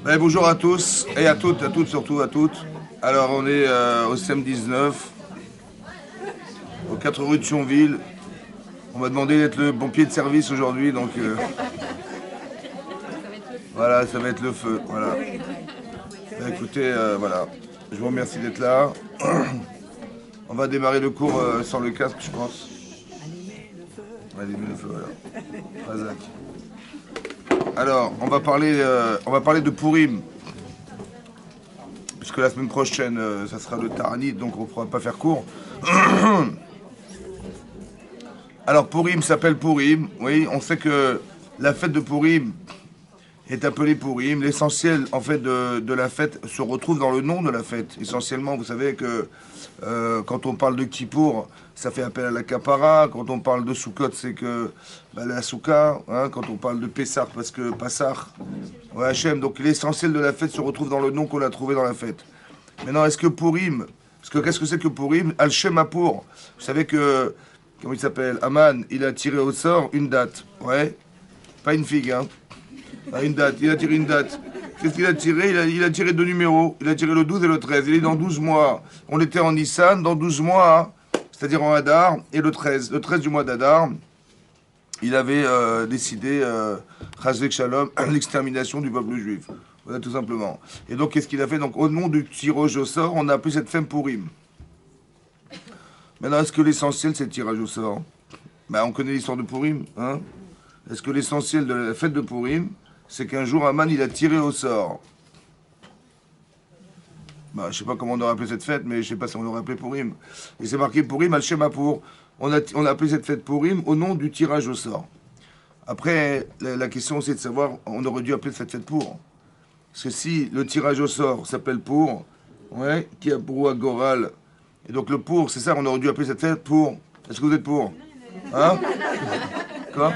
Bonjour à tous et à toutes surtout à toutes. Alors on est au CM19, aux 4 rues de Thionville. On m'a demandé d'être le pompier de service aujourd'hui, donc voilà, ça va être le feu. Voilà. Écoutez, voilà, je vous remercie d'être là. On va démarrer le cours sans le casque, je pense. Allumez le feu, voilà. Razak. Alors, on va parler de Pourim. Puisque la semaine prochaine, ça sera le Taranit, donc on ne pourra pas faire court. Alors, Pourim s'appelle Pourim. Oui, on sait que la fête de Pourim est appelée Pourim. L'essentiel, en fait, de la fête se retrouve dans le nom de la fête. Essentiellement, vous savez que quand on parle de Kippour, ça fait appel à la Kapara. Quand on parle de Sukkot, c'est que la Souka. Hein, quand on parle de Pessah, parce que Passar, ouais, Hachem. Donc l'essentiel de la fête se retrouve dans le nom qu'on a trouvé dans la fête. Maintenant, est-ce que Pourim, parce que qu'est-ce que c'est que Pourim? Al-Shemapour. Vous savez que, comment il s'appelle, Aman, il a tiré au sort une date. Ouais, pas une figue, hein. Ah, une date, il a tiré une date. Qu'est-ce qu'il a tiré? Il a tiré deux numéros. Il a tiré le 12 et le 13. Il est dans 12 mois. On était en Nissan, dans 12 mois, c'est-à-dire en Hadar, et le 13. Le 13 du mois d'Hadar, il avait décidé, Chazvek Shalom, l'extermination du peuple juif. Voilà, tout simplement. Et donc, qu'est-ce qu'il a fait? Donc, au nom du tirage au sort, on a appelé cette femme Pourim. Maintenant, est-ce que l'essentiel, c'est le tirage au sort? On connaît l'histoire de Pourim, hein? Est-ce que l'essentiel de la fête de Pourim, c'est qu'un jour, Aman, il a tiré au sort? Je ne sais pas comment on aurait appelé cette fête, mais je ne sais pas si on aurait appelé Pourim. Et c'est marqué Pourim al-Shemapour. On a appelé cette fête Pourim au nom du tirage au sort. Après, la question, c'est de savoir, on aurait dû appeler cette fête pour. Parce que si le tirage au sort s'appelle pour, ouais, qui a pour Goral, et donc le pour, c'est ça, on aurait dû appeler cette fête pour. Est-ce que vous êtes pour? Hein? Quoi?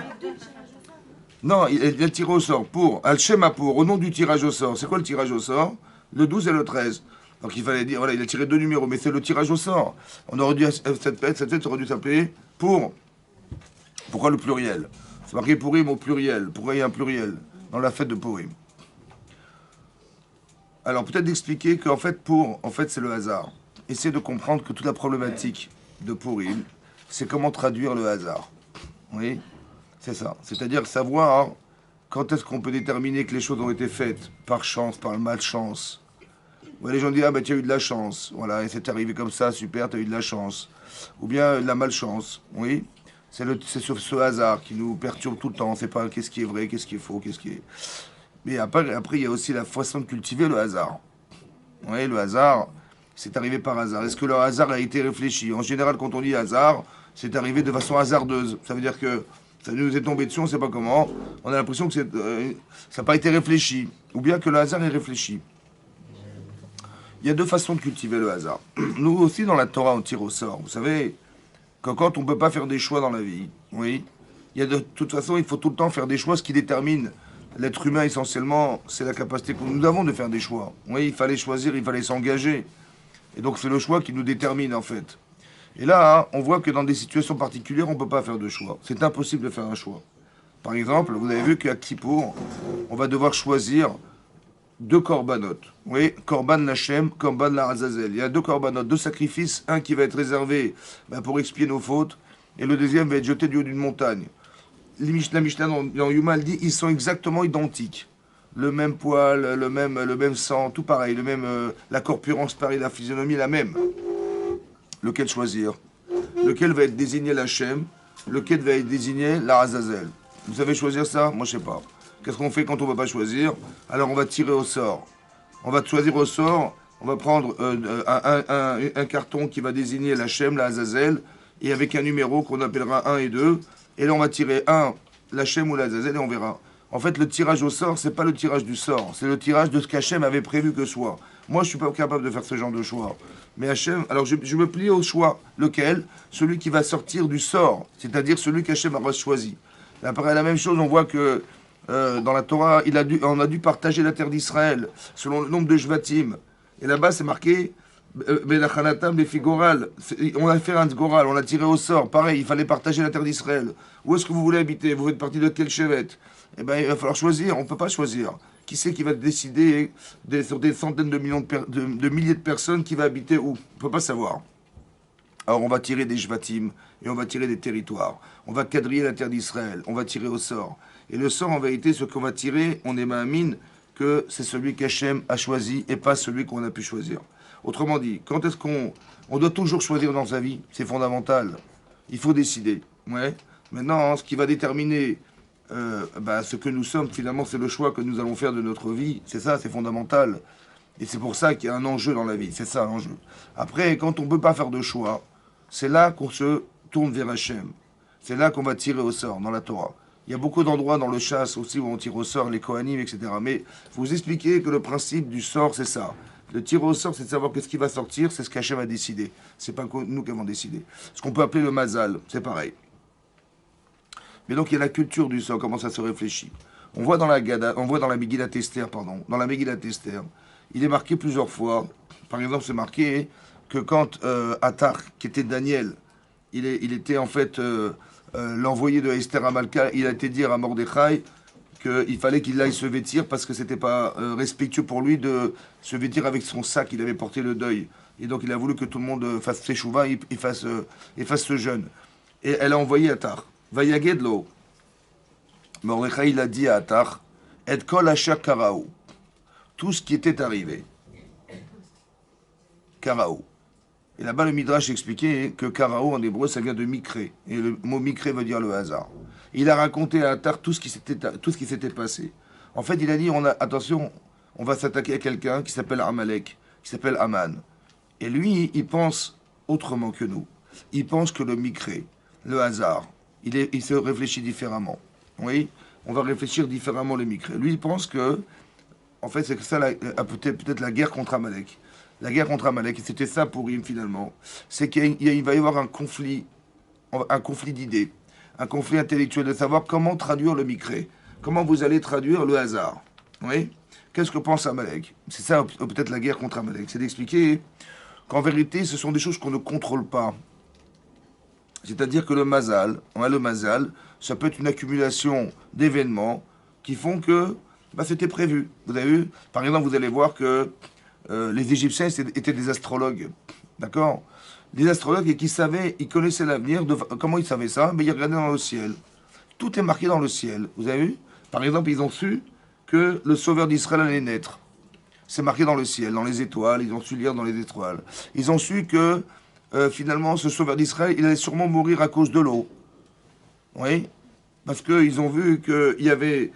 Non, il a tiré au sort pour, Al-Shema pour, au nom du tirage au sort. C'est quoi le tirage au sort? Le 12 et le 13. Donc il fallait dire, voilà, il a tiré deux numéros, mais c'est le tirage au sort. On aurait dû, cette fête aurait dû s'appeler pour. Pourquoi le pluriel? C'est marqué Pourim au pluriel. Pourquoi il y a un pluriel dans la fête de Pourim? Alors peut-être d'expliquer qu'en fait, en fait, c'est le hasard. Essayez de comprendre que toute la problématique de Pourim, c'est comment traduire le hasard. Oui, c'est ça. C'est-à-dire savoir quand est-ce qu'on peut déterminer que les choses ont été faites par chance, par malchance. Ouais, les gens disent, ah tu as eu de la chance. Voilà, et c'est arrivé comme ça, super, tu as eu de la chance. Ou bien de la malchance. Oui, c'est ce hasard qui nous perturbe tout le temps. On ne sait pas qu'est-ce qui est vrai, qu'est-ce qui est faux, qu'est-ce qui est... Mais après, il y a aussi la façon de cultiver le hasard. Oui, le hasard, c'est arrivé par hasard. Est-ce que le hasard a été réfléchi? En général, quand on dit hasard, c'est arrivé de façon hasardeuse. Ça veut dire que ça nous est tombé dessus, on ne sait pas comment. On a l'impression que ça n'a pas été réfléchi. Ou bien que le hasard est réfléchi. Il y a deux façons de cultiver le hasard. Nous aussi, dans la Torah, on tire au sort. Vous savez, que quand on ne peut pas faire des choix dans la vie, oui, il y a de toute façon, il faut tout le temps faire des choix. Ce qui détermine l'être humain, essentiellement, c'est la capacité que nous avons de faire des choix. Oui, il fallait choisir, il fallait s'engager. Et donc, c'est le choix qui nous détermine, en fait. Et là, hein, on voit que dans des situations particulières, on ne peut pas faire de choix. C'est impossible de faire un choix. Par exemple, vous avez vu qu'à Kippour, on va devoir choisir deux korbanot. Oui, korban Lachem, korban la Azazel. Il y a deux korbanot, deux sacrifices. Un qui va être réservé pour expier nos fautes, et le deuxième va être jeté du haut d'une montagne. La Mishnah dans Yuma, elle dit ils sont exactement identiques. Le même poil, le même sang, tout pareil, le même, la corpulence pareil, la physionomie la même. Lequel choisir? Lequel va être désigné l'Hachem? Lequel va être désigné la Azazel? Vous savez choisir ça? Moi, je sais pas. Qu'est-ce qu'on fait quand on ne va pas choisir? Alors, on va tirer au sort. On va choisir au sort. On va prendre un carton qui va désigner l'Hachem, la Azazel, et avec un numéro qu'on appellera 1 et 2. Et là, on va tirer l'Hachem ou l'Azazel, et on verra. En fait, le tirage au sort, c'est pas le tirage du sort. C'est le tirage de ce qu'Hachem avait prévu que soit. Moi, je suis pas capable de faire ce genre de choix. Mais Hachem, alors je me plie au choix. Lequel? Celui qui va sortir du sort. C'est-à-dire celui qu'Hachem a choisi. Là, pareil, la même chose, on voit que dans la Torah, on a dû partager la terre d'Israël selon le nombre de Shvatim. Et là-bas, c'est marqué Belachanatam Befigoral. On a fait un Goral, on a tiré au sort. Pareil, il fallait partager la terre d'Israël. Où est-ce que vous voulez habiter? Vous faites partie de quel chevet? Eh bien, il va falloir choisir. On ne peut pas choisir. Qui c'est qui va décider sur des centaines de millions de milliers de personnes qui va habiter où? On ne peut pas savoir. Alors on va tirer des Shvatim et on va tirer des territoires. On va quadriller la terre d'Israël. On va tirer au sort. Et le sort, en vérité, ce qu'on va tirer, on est ma'amine que c'est celui qu'Hachem a choisi et pas celui qu'on a pu choisir. Autrement dit, quand est-ce qu'on doit toujours choisir dans sa vie? C'est fondamental. Il faut décider. Ouais. Maintenant, ce qui va déterminer ce que nous sommes, finalement, c'est le choix que nous allons faire de notre vie. C'est ça, c'est fondamental. Et c'est pour ça qu'il y a un enjeu dans la vie. C'est ça l'enjeu. Après, quand on ne peut pas faire de choix, c'est là qu'on se tourne vers Hachem. C'est là qu'on va tirer au sort dans la Torah. Il y a beaucoup d'endroits dans le chasse aussi où on tire au sort les Kohanim, etc. Mais il faut vous expliquer que le principe du sort, c'est ça. Le tir au sort, c'est de savoir qu'est-ce qui va sortir, c'est ce qu'Hachem a décidé. C'est pas nous qui avons décidé. Ce qu'on peut appeler le mazal, c'est pareil. Mais donc il y a la culture du sort, comment ça se réfléchit. On voit dans la Megillat Esther, dans la Megillat Esther, il est marqué plusieurs fois, par exemple c'est marqué que quand Attar, qui était Daniel, il était en fait l'envoyé de Esther à Malka, il a été dire à Mordechai qu'il fallait qu'il aille se vêtir parce que c'était pas respectueux pour lui de se vêtir avec son sac, il avait porté le deuil. Et donc il a voulu que tout le monde fasse teshuva et fasse ce jeûne. Et elle a envoyé Attar. Vayagedlo. Mordechai il a dit à Attar, et kol asher karaou. Tout ce qui était arrivé. Karaou. Et là-bas, le Midrash expliquait que Karaou en hébreu, ça vient de Mikré. Et le mot Mikré veut dire le hasard. Il a raconté à Attar tout ce qui s'était passé. En fait, il a dit attention, on va s'attaquer à quelqu'un qui s'appelle Amalek, qui s'appelle Aman. Et lui, il pense autrement que nous. Il pense que le Mikré, le hasard, il se réfléchit différemment. Oui, on va réfléchir différemment le Mikré. Lui, il pense que, en fait, c'est que ça, peut-être la guerre contre Amalek. La guerre contre Amalek, et c'était ça pour Rim finalement, c'est qu'il va y avoir un conflit d'idées, un conflit intellectuel de savoir comment traduire le Mikré, comment vous allez traduire le hasard. Oui. Qu'est-ce que pense Amalek? C'est ça peut-être la guerre contre Amalek, c'est d'expliquer qu'en vérité, ce sont des choses qu'on ne contrôle pas. C'est-à-dire que le mazal, ça peut être une accumulation d'événements qui font que c'était prévu. Vous avez vu? Par exemple, vous allez voir que les Égyptiens étaient des astrologues, d'accord? Des astrologues et qui savaient, ils connaissaient l'avenir. Comment ils savaient ça? Mais ils regardaient dans le ciel. Tout est marqué dans le ciel. Vous avez vu? Par exemple, ils ont su que le Sauveur d'Israël allait naître. C'est marqué dans le ciel, dans les étoiles. Ils ont su lire dans les étoiles. Ils ont su que finalement, ce Sauveur d'Israël, il allait sûrement mourir à cause de l'eau. Oui? Parce qu'ils ont vu qu'il y avait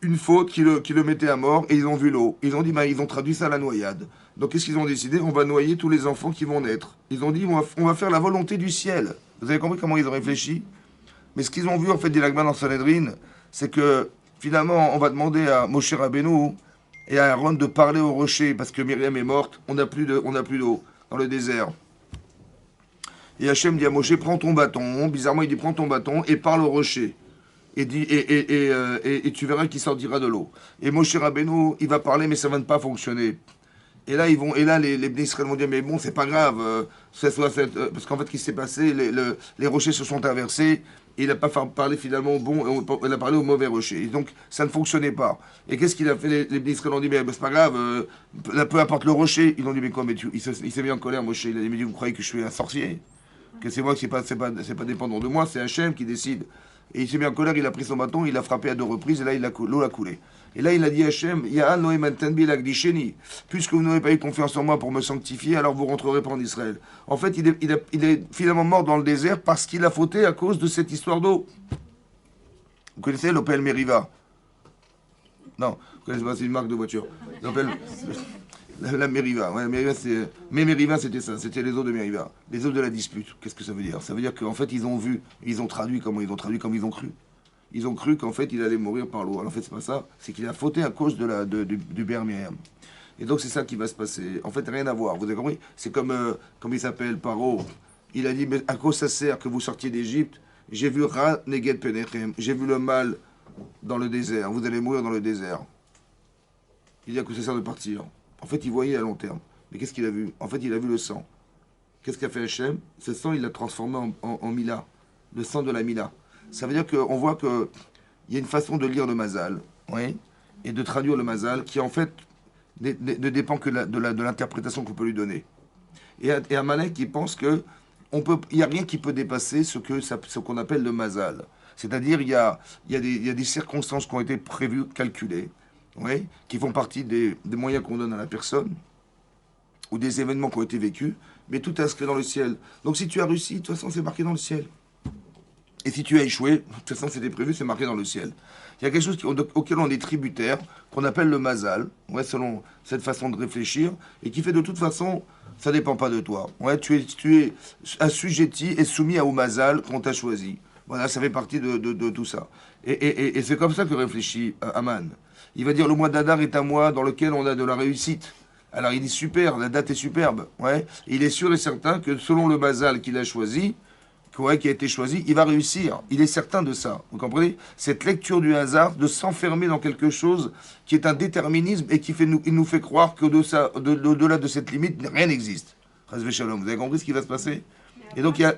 une faute qui le mettait à mort et ils ont vu l'eau. Ils ont dit, ils ont traduit ça à la noyade. Donc qu'est-ce qu'ils ont décidé? On va noyer tous les enfants qui vont naître. Ils ont dit, on va faire la volonté du ciel. Vous avez compris comment ils ont réfléchi? Mais ce qu'ils ont vu en fait des Lagman en Sanhedrin, c'est que finalement on va demander à Moshe Rabbeinu et à Aaron de parler au rocher parce que Myriam est morte, on n'a plus d'eau dans le désert. Et Hachem dit à Moshe, prends ton bâton. Bizarrement, il dit, prends ton bâton et parle au rocher. Et tu verras qu'il sortira de l'eau. Et Moshe Rabbeinu, il va parler, mais ça va ne pas fonctionner. Et là, les Bnei Israël vont dire, mais bon, c'est pas grave. Parce qu'en fait, ce qui s'est passé, les rochers se sont inversés. Et il n'a pas parlé finalement au bon, il a parlé au mauvais rocher. Et donc, ça ne fonctionnait pas. Et qu'est-ce qu'il a fait? Les Bnei Israël ont dit, mais c'est pas grave, peu importe le rocher. Ils ont dit, mais quoi, il s'est mis en colère, Moshe. Il a dit, mais vous croyez que je suis un sorcier? Que c'est moi qui c'est pas dépendant de moi, c'est Hachem qui décide. Et il s'est mis en colère, il a pris son bâton, il a frappé à 2 reprises, et là l'eau a coulé. Et là il a dit à Hachem, puisque vous n'avez pas eu confiance en moi pour me sanctifier, alors vous rentrerez pas en Israël. En fait, il est finalement mort dans le désert parce qu'il a fauté à cause de cette histoire d'eau. Vous connaissez l'Opel Meriva? Non, vous connaissez pas, c'est une marque de voiture. L'Opel... La Meriva, ouais, Meriva c'était ça, c'était les eaux de Meriva, les eaux de la dispute. Qu'est-ce que ça veut dire? Ça veut dire qu'en fait ils ont traduit comme ils ont cru. Ils ont cru qu'en fait il allait mourir par l'eau. Alors en fait c'est pas ça, c'est qu'il a fauté à cause du Ber Miriam. Et donc c'est ça qui va se passer. En fait rien à voir, vous avez compris? C'est comme il s'appelle Paro. Il a dit, mais à quoi ça sert que vous sortiez d'Égypte? J'ai vu Ra Neged Penechem, j'ai vu le mal dans le désert, vous allez mourir dans le désert. Il dit à quoi ça sert de partir? En fait, il voyait à long terme. Mais qu'est-ce qu'il a vu? En fait, il a vu le sang. Qu'est-ce qu'a fait Hachem? Ce sang, il l'a transformé en Mila. Le sang de la Mila. Ça veut dire qu'on voit qu'il y a une façon de lire le Mazal. Oui. et de traduire le mazal, qui en fait ne dépend que de l'interprétation qu'on peut lui donner. Et Amalek, il pense que il n'y a rien qui peut dépasser ce qu'on appelle le mazal. C'est-à-dire, il y a des circonstances qui ont été prévues, calculées, oui, qui font partie des moyens qu'on donne à la personne, ou des événements qui ont été vécus, mais tout est inscrit dans le ciel. Donc si tu as réussi, de toute façon, c'est marqué dans le ciel. Et si tu as échoué, de toute façon, c'était prévu, c'est marqué dans le ciel. Il y a quelque chose auquel on est tributaire, qu'on appelle le mazal, ouais, selon cette façon de réfléchir, et qui fait de toute façon, ça ne dépend pas de toi. Ouais, tu es assujetti et soumis au mazal qu'on t'a choisi. Voilà, ça fait partie de tout ça. Et c'est comme ça que réfléchit Aman. Il va dire, le mois d'Adar est un mois dans lequel on a de la réussite. Alors il dit, super, la date est superbe. Ouais. Et il est sûr et certain que selon le mazal qu'il a choisi, qui a été choisi, il va réussir. Il est certain de ça. Vous comprenez? Cette lecture du hasard, de s'enfermer dans quelque chose qui est un déterminisme et il nous fait croire qu'au-delà de cette limite, rien n'existe. Vous avez compris ce qui va se passer? Et donc il y a...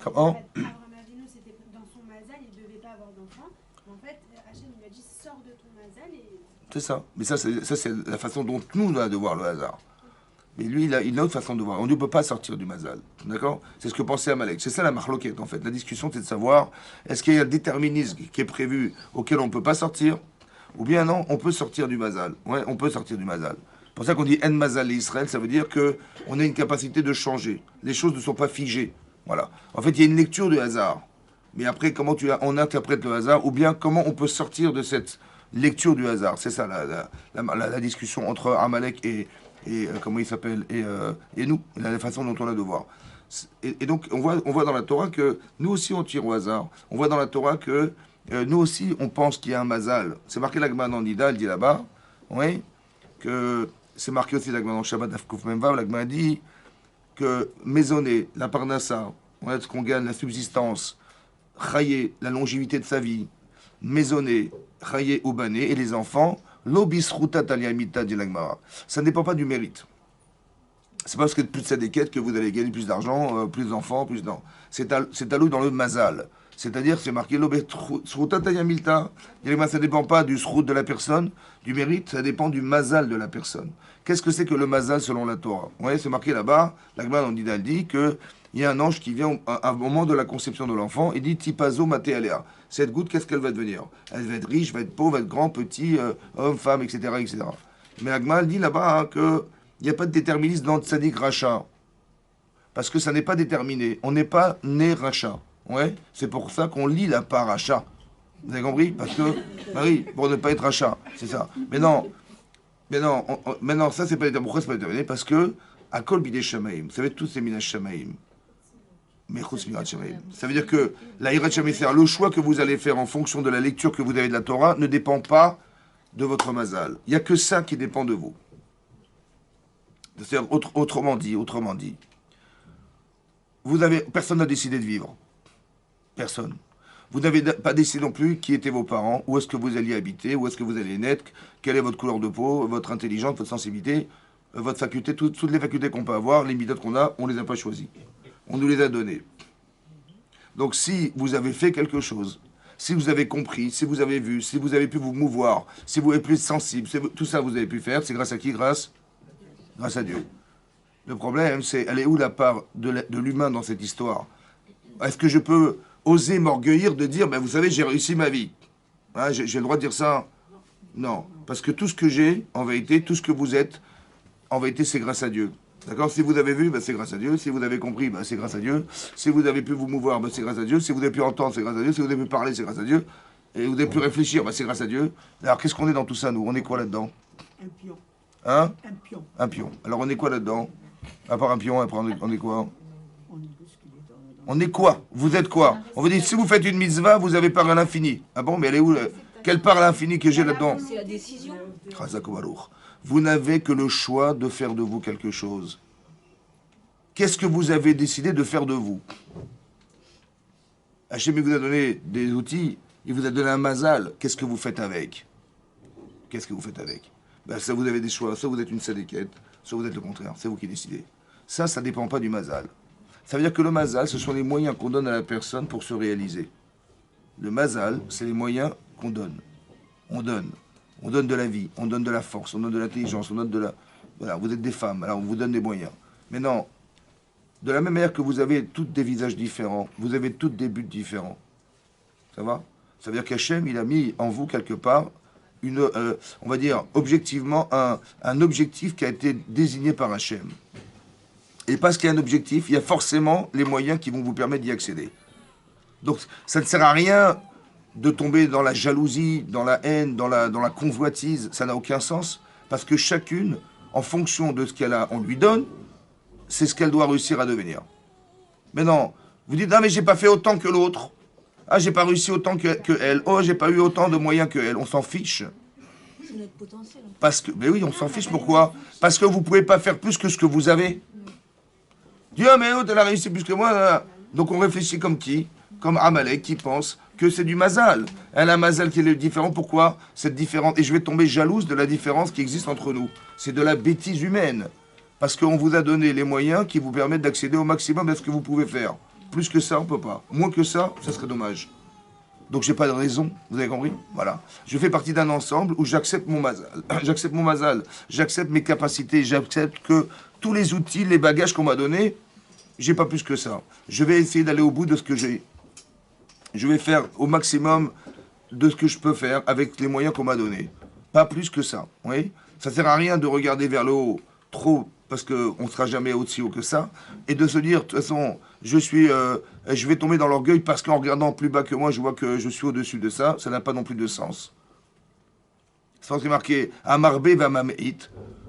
Comment? Abraham Avinu, c'était dans son mazal, il ne devait pas avoir d'enfant. En fait, Hachem lui a dit, sors de ton mazal et... C'est ça. Mais ça, c'est la façon dont nous, on a de voir le hasard. Mais lui, il a une autre façon de voir. On ne peut pas sortir du mazal. D'accord? C'est ce que pensait Amalek. C'est ça la marloquette, en fait. La discussion, c'est de savoir, est-ce qu'il y a un déterminisme qui est prévu auquel on ne peut pas sortir? Ou bien non, on peut sortir du mazal. Ouais, on peut sortir du mazal. C'est pour ça qu'on dit en mazal Israël, ça veut dire qu'on a une capacité de changer. Les choses ne sont pas figées. Voilà. En fait, il y a une lecture du hasard. Mais après, comment on interprète le hasard? Ou bien comment on peut sortir de cette lecture du hasard? C'est ça la discussion entre Amalek et comment il s'appelle, et nous, la façon dont on a de voir. Et donc, on voit dans la Torah que nous aussi, on tire au hasard. On voit dans la Torah que nous aussi, on pense qu'il y a un mazal. C'est marqué l'Agma dans Nida, elle dit là-bas, oui, que c'est marqué aussi l'Agma dans Shabbat Afkouf Memvav, l'Agma dit que maisonner, la parnassa, ouais, ce qu'on gagne, la subsistance, chayer, la longévité de sa vie, maisonner, chayer ou bané, et les enfants, l'obisruta taliamita dit l'Agmara. Ça ne dépend pas du mérite. C'est pas parce que plus de sadéquettes que vous allez gagner plus d'argent, plus d'enfants, plus non. C'est alloué dans le mazal. C'est-à-dire, c'est marqué l'obisruta taliamita. Ça ne dépend pas du srout de la personne, du mérite, ça dépend du mazal de la personne. Qu'est-ce que c'est que le mazal selon la Torah? Vous voyez, c'est marqué là-bas, l'Agmara dit que il y a un ange qui vient à un moment de la conception de l'enfant, il dit Tipazo Maté Aléa. Cette goutte, qu'est-ce qu'elle va devenir? Elle va être riche, va être pauvre, va être grand, petit, homme, femme, etc. etc. Mais Agma dit là-bas qu'il n'y a pas de déterminisme dans Tzadik Racha. Parce que ça n'est pas déterminé. On n'est pas né Racha. Ouais, c'est pour ça qu'on lit la paracha. Vous avez compris? Parce que, bah oui, pour ne pas être Racha, c'est ça. Mais non, ça c'est pas déterminé. Pourquoi c'est pas déterminé? Parce que, à Kol Bidei Shamaim, vous savez, tous ces Minash Shamaim. Ça veut dire que la Hirat Shamaim, le choix que vous allez faire en fonction de la lecture que vous avez de la Torah ne dépend pas de votre mazal. Il n'y a que ça qui dépend de vous. C'est-à-dire, autrement dit, personne n'a décidé de vivre. Personne. Vous n'avez pas décidé non plus qui étaient vos parents, où est-ce que vous alliez habiter, où est-ce que vous allez naître, quelle est votre couleur de peau, votre intelligence, votre sensibilité, votre faculté, toutes les facultés qu'on peut avoir, les méthodes qu'on a, on ne les a pas choisies. On nous les a donnés. Donc si vous avez fait quelque chose, si vous avez compris, si vous avez vu, si vous avez pu vous mouvoir, si vous êtes plus sensible, tout ça vous avez pu faire, c'est grâce à qui? Grâce à Dieu. Le problème, c'est, elle est où la part de l'humain dans cette histoire? Est-ce que je peux oser m'orgueillir de dire, ben vous savez, j'ai réussi ma vie? Hein, j'ai le droit de dire ça? Non. Parce que tout ce que j'ai, en vérité, tout ce que vous êtes, en vérité, c'est grâce à Dieu. D'accord? Si vous avez vu, ben c'est grâce à Dieu. Si vous avez compris, ben c'est grâce à Dieu. Si vous avez pu vous mouvoir, ben c'est grâce à Dieu. Si vous avez pu entendre, c'est grâce à Dieu. Si vous avez pu parler, c'est grâce à Dieu. Et vous avez pu réfléchir, ben c'est grâce à Dieu. Alors qu'est-ce qu'on est dans tout ça, nous? On est quoi là-dedans? Un pion. Hein? Un pion. Un pion. Alors on est quoi là-dedans? À part un pion, après on est quoi? On est quoi? Vous êtes quoi? On vous dit, si vous faites une mitzvah, vous avez part à l'infini. Ah bon, mais elle est où? Quelle part à l'infini que j'ai là-dedans? C'est la décision. Vous n'avez que le choix de faire de vous quelque chose. Qu'est-ce que vous avez décidé de faire de vous? Hachem vous a donné des outils, il vous a donné un mazal. Qu'est-ce que vous faites avec? Qu'est-ce que vous faites avec? Ben, ça, vous avez des choix. Soit vous êtes une sadéquette, soit vous êtes le contraire. C'est vous qui décidez. Ça ne dépend pas du mazal. Ça veut dire que le mazal, ce sont les moyens qu'on donne à la personne pour se réaliser. Le mazal, c'est les moyens qu'on donne. On donne. On donne de la vie, on donne de la force, on donne de l'intelligence, on donne de la... Voilà, vous êtes des femmes, alors on vous donne des moyens. Mais non, de la même manière que vous avez toutes des visages différents, vous avez toutes des buts différents. Ça va? Ça veut dire qu'Hachem, il a mis en vous quelque part, on va dire objectivement, un objectif qui a été désigné par Hachem. Et parce qu'il y a un objectif, il y a forcément les moyens qui vont vous permettre d'y accéder. Donc ça ne sert à rien de tomber dans la jalousie, dans la haine, dans la convoitise, ça n'a aucun sens, parce que chacune, en fonction de ce qu'elle a, on lui donne, c'est ce qu'elle doit réussir à devenir. Mais non, vous dites, ah mais j'ai pas fait autant que l'autre, ah j'ai pas réussi autant que elle, oh j'ai pas eu autant de moyens que elle, on s'en fiche. C'est notre potentiel. Parce que, mais oui, on s'en fiche, pourquoi? Parce que vous pouvez pas faire plus que ce que vous avez. Dis, ah mais l'autre elle a réussi plus que moi, là, là. Donc on réfléchit comme qui? Comme Amalek qui pense que c'est du mazal. Elle a un mazal qui est différent. Pourquoi cette différence? Et je vais tomber jalouse de la différence qui existe entre nous. C'est de la bêtise humaine. Parce qu'on vous a donné les moyens qui vous permettent d'accéder au maximum à ce que vous pouvez faire. Plus que ça, on peut pas. Moins que ça serait dommage. Donc j'ai pas de raison, vous avez compris? Voilà. Je fais partie d'un ensemble où j'accepte mon mazal. J'accepte mon mazal. J'accepte mes capacités. J'accepte que tous les outils, les bagages qu'on m'a donnés, j'ai pas plus que ça. Je vais essayer d'aller au bout de ce que j'ai. Je vais faire au maximum de ce que je peux faire avec les moyens qu'on m'a donnés. Pas plus que ça. Oui, ça sert à rien de regarder vers le haut trop parce qu'on ne sera jamais aussi haut que ça et de se dire de toute façon je vais tomber dans l'orgueil parce qu'en regardant plus bas que moi je vois que je suis au-dessus de ça. Ça n'a pas non plus de sens. C'est marqué Amarbe va mameit,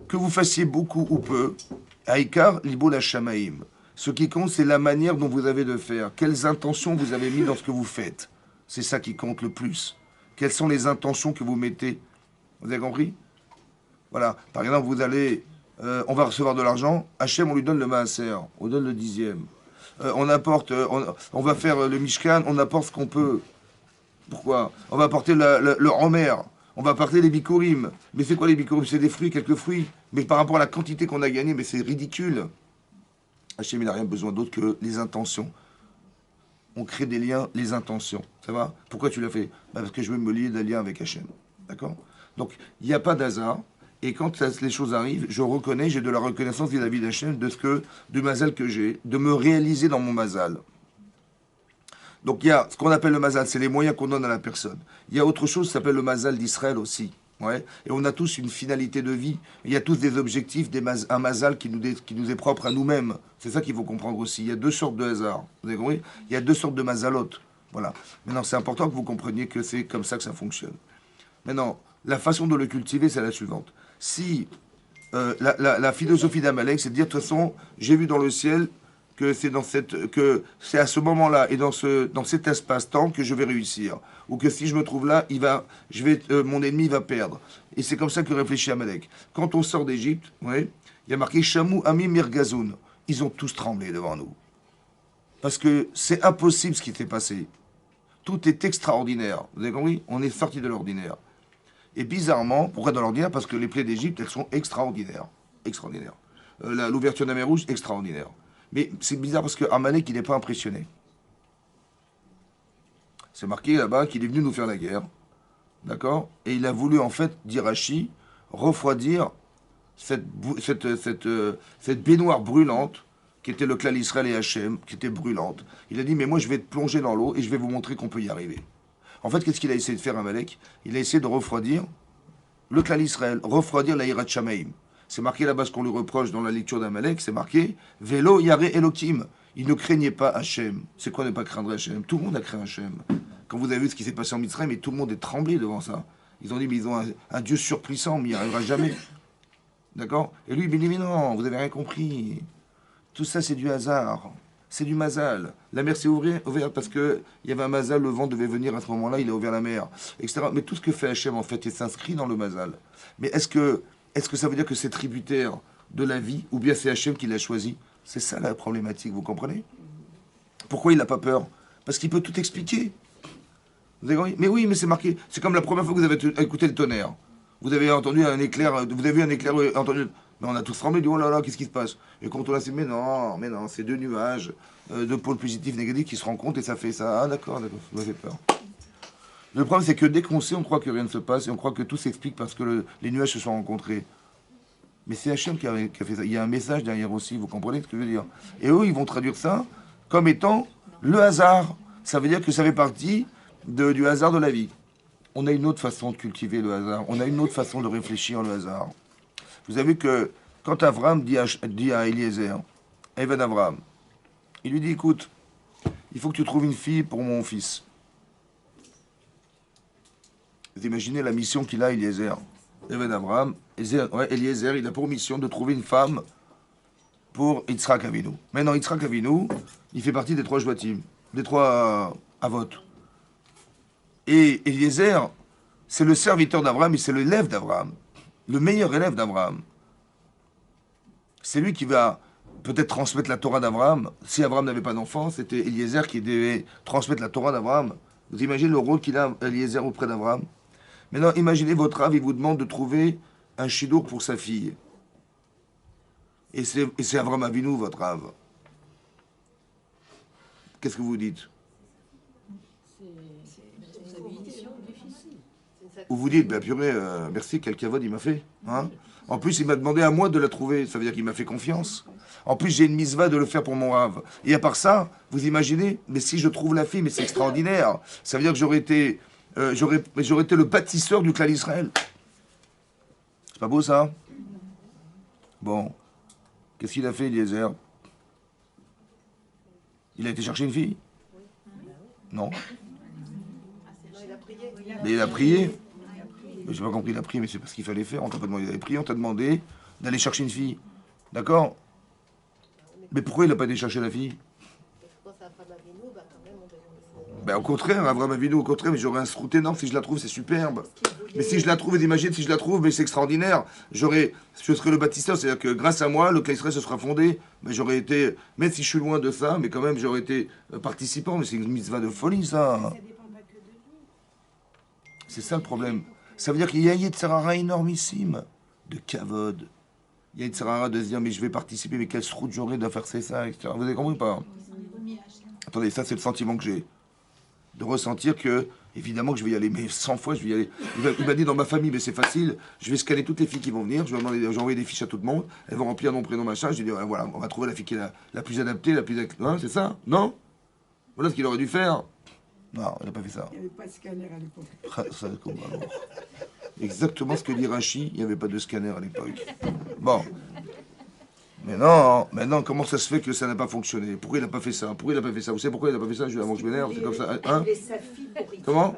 que vous fassiez beaucoup ou peu. Aïkar libo la shamaim. Ce qui compte, c'est la manière dont vous avez de faire. Quelles intentions vous avez mis dans ce que vous faites. C'est ça qui compte le plus. Quelles sont les intentions que vous mettez? Vous avez compris? Voilà. Par exemple, vous allez... on va recevoir de l'argent. Hachem, on lui donne le maaser. On donne le 10e. On apporte... on va faire le mishkan. On apporte ce qu'on peut. Pourquoi? On va apporter le romer. On va apporter les bikurim. Mais c'est quoi les bikurim? C'est des fruits, quelques fruits. Mais par rapport à la quantité qu'on a gagnée, mais c'est ridicule. Hachem, il n'a rien besoin d'autre que les intentions. On crée des liens, les intentions. Ça va? Pourquoi tu l'as fait? Parce que je veux me lier d'un lien avec Hachem. D'accord? Donc, il n'y a pas d'hasard. Et quand les choses arrivent, je reconnais, j'ai de la reconnaissance vis-à-vis d'Hachem, du mazal que j'ai, de me réaliser dans mon mazal. Donc, il y a ce qu'on appelle le mazal, c'est les moyens qu'on donne à la personne. Il y a autre chose qui s'appelle le mazal d'Israël aussi. Ouais. Et on a tous une finalité de vie. Il y a tous des objectifs, un mazal qui nous est propre à nous-mêmes. C'est ça qu'il faut comprendre aussi. Il y a deux sortes de hasard. Vous avez compris? Il y a deux sortes de mazalot. Voilà. Maintenant, c'est important que vous compreniez que c'est comme ça que ça fonctionne. Maintenant, la façon de le cultiver, c'est la suivante. Si la philosophie d'Amalek, c'est de dire, de toute façon, j'ai vu dans le ciel que c'est à ce moment-là et dans cet espace-temps que je vais réussir, ou que si je me trouve là, mon ennemi va perdre. Et c'est comme ça que réfléchit Amalek. Quand on sort d'Égypte, il y a marqué Shamou Ami Mirgazoun. Ils ont tous tremblé devant nous, parce que c'est impossible ce qui s'est passé. Tout est extraordinaire. Vous avez compris? On est sorti de l'ordinaire. Et bizarrement, pourquoi dans l'ordinaire? Parce que les plaies d'Égypte, elles sont extraordinaires, extraordinaires. L'ouverture de la mer Rouge, extraordinaire. Mais c'est bizarre parce que Amalek, il n'est pas impressionné. C'est marqué là-bas qu'il est venu nous faire la guerre. D'accord? Et il a voulu, en fait, dit Rashi, refroidir cette baignoire brûlante, qui était le clan Israël et Hachem, qui était brûlante. Il a dit, mais moi, je vais te plonger dans l'eau et je vais vous montrer qu'on peut y arriver. En fait, qu'est-ce qu'il a essayé de faire, Amalek? Il a essayé de refroidir le clan Israël, refroidir la Hirat Shamaim. C'est marqué là-bas ce qu'on lui reproche dans la lecture d'Amalek, c'est marqué Vélo Yaré Elohim. Il ne craignait pas Hachem. C'est quoi ne pas craindre Hachem? Tout le monde a craint Hachem. Quand vous avez vu ce qui s'est passé en Mitzrayim, mais tout le monde est tremblé devant ça. Ils ont dit, mais ils ont un Dieu surpuissant, mais il n'y arrivera jamais. D'accord? Et lui, il dit, mais non, vous n'avez rien compris. Tout ça, c'est du hasard. C'est du mazal. La mer s'est ouverte parce qu'il y avait un mazal, le vent devait venir à ce moment-là, il a ouvert la mer, etc. Mais tout ce que fait Hachem, en fait, il s'inscrit dans le mazal. Mais est-ce que ça veut dire que c'est tributaire de la vie, ou bien c'est Hachem qui l'a choisi? C'est ça la problématique, vous comprenez? Pourquoi il n'a pas peur? Parce qu'il peut tout expliquer. Vous avez compris? Mais oui, mais c'est marqué. C'est comme la première fois que vous avez écouté le tonnerre. Vous avez entendu un éclair, vous avez vu un éclair, entendu... Mais on a tous tremblé, dit oh là là, qu'est-ce qui se passe? Et quand on a dit mais non, c'est deux nuages, deux pôles positifs, négatifs qui se rencontrent et ça fait ça. Ah d'accord, ça m'a fait peur. Le problème, c'est que dès qu'on sait, on croit que rien ne se passe et on croit que tout s'explique parce que les nuages se sont rencontrés. Mais c'est Hachem qui a fait ça. Il y a un message derrière aussi, vous comprenez ce que je veux dire? Et eux, ils vont traduire ça comme étant le hasard. Ça veut dire que ça fait partie du hasard de la vie. On a une autre façon de cultiver le hasard. On a une autre façon de réfléchir le hasard. Vous avez vu que quand Avram dit à Eliezer, Eved Avram, il lui dit, écoute, il faut que tu trouves une fille pour mon fils. Vous imaginez la mission qu'il a, Eliezer. Eved Avram, Eliezer, il a pour mission de trouver une femme pour Yitzhak Avinu. Maintenant, Yitzhak Avinu, il fait partie des 3 Shvatim, des 3 Avot. Et Eliezer, c'est le serviteur d'Abraham et c'est l'élève d'Abraham, le meilleur élève d'Abraham. C'est lui qui va peut-être transmettre la Torah d'Abraham. Si Abraham n'avait pas d'enfant, c'était Eliezer qui devait transmettre la Torah d'Abraham. Vous imaginez le rôle qu'il a, Eliezer, auprès d'Abraham? Maintenant, imaginez votre Rav, il vous demande de trouver un chidour pour sa fille. Et c'est Abraham Avinu, votre Rav. Qu'est-ce que vous dites? Ou vous dites, ben purée, merci, quel cavode il m'a fait. Hein, en plus, il m'a demandé à moi de la trouver. Ça veut dire qu'il m'a fait confiance. En plus, j'ai une misva de le faire pour mon Rav. Et à part ça, vous imaginez, mais si je trouve la fille, mais c'est extraordinaire. Ça veut dire que j'aurais été le bâtisseur du clan d'Israël. C'est pas beau ça? Bon. Qu'est-ce qu'il a fait, Eliezer? Il a été chercher une fille? Non. Mais il a prié. J'ai pas compris, il a prié, mais c'est pas ce qu'il fallait faire. On t'a pas demandé d'aller prier, on t'a demandé d'aller chercher une fille. D'accord? Mais pourquoi il n'a pas été chercher la fille? Ben, au contraire, Avraham Avinu, au contraire, mais j'aurais un srout énorme si je la trouve, c'est superbe. Mais si je la trouve, imaginez si je la trouve, mais c'est extraordinaire. Je serai le bâtisseur, c'est-à-dire que grâce à moi, le Clan Israël se sera fondé. Mais j'aurais été, même si je suis loin de ça, mais quand même, j'aurais été participant. Mais c'est une mitzvah de folie, ça. Ça dépend pas que de nous. C'est ça le problème. Ça veut dire qu'il y a un Yetzirara énormissime de kavod. Il y a Yetzirara de se dire, mais je vais participer, mais quel srout j'aurai de faire ça, etc. Vous avez compris ou pas? Attendez, ça c'est le sentiment que j'ai. De ressentir que, évidemment que je vais y aller, mais 100 fois je vais y aller. Il m'a dit dans ma famille, mais c'est facile, je vais scanner toutes les filles qui vont venir, je vais envoyer des fiches à tout le monde, elles vont remplir nom, prénom, machin, je vais dire, voilà, on va trouver la fille qui est la plus adaptée, la plus... Hein, c'est ça? Non? Voilà ce qu'il aurait dû faire. Non, il n'a pas fait ça. Il n'y avait pas de scanner à l'époque. Ah, ça, alors. Exactement ce que dit Rachi, il n'y avait pas de scanner à l'époque. Bon. Mais non, comment ça se fait que ça n'a pas fonctionné? Pourquoi il n'a pas fait ça? Pourquoi il n'a pas fait ça? Vous savez pourquoi il n'a pas fait ça? Avant que je m'énerve, c'est comme ça. Hein? Comment?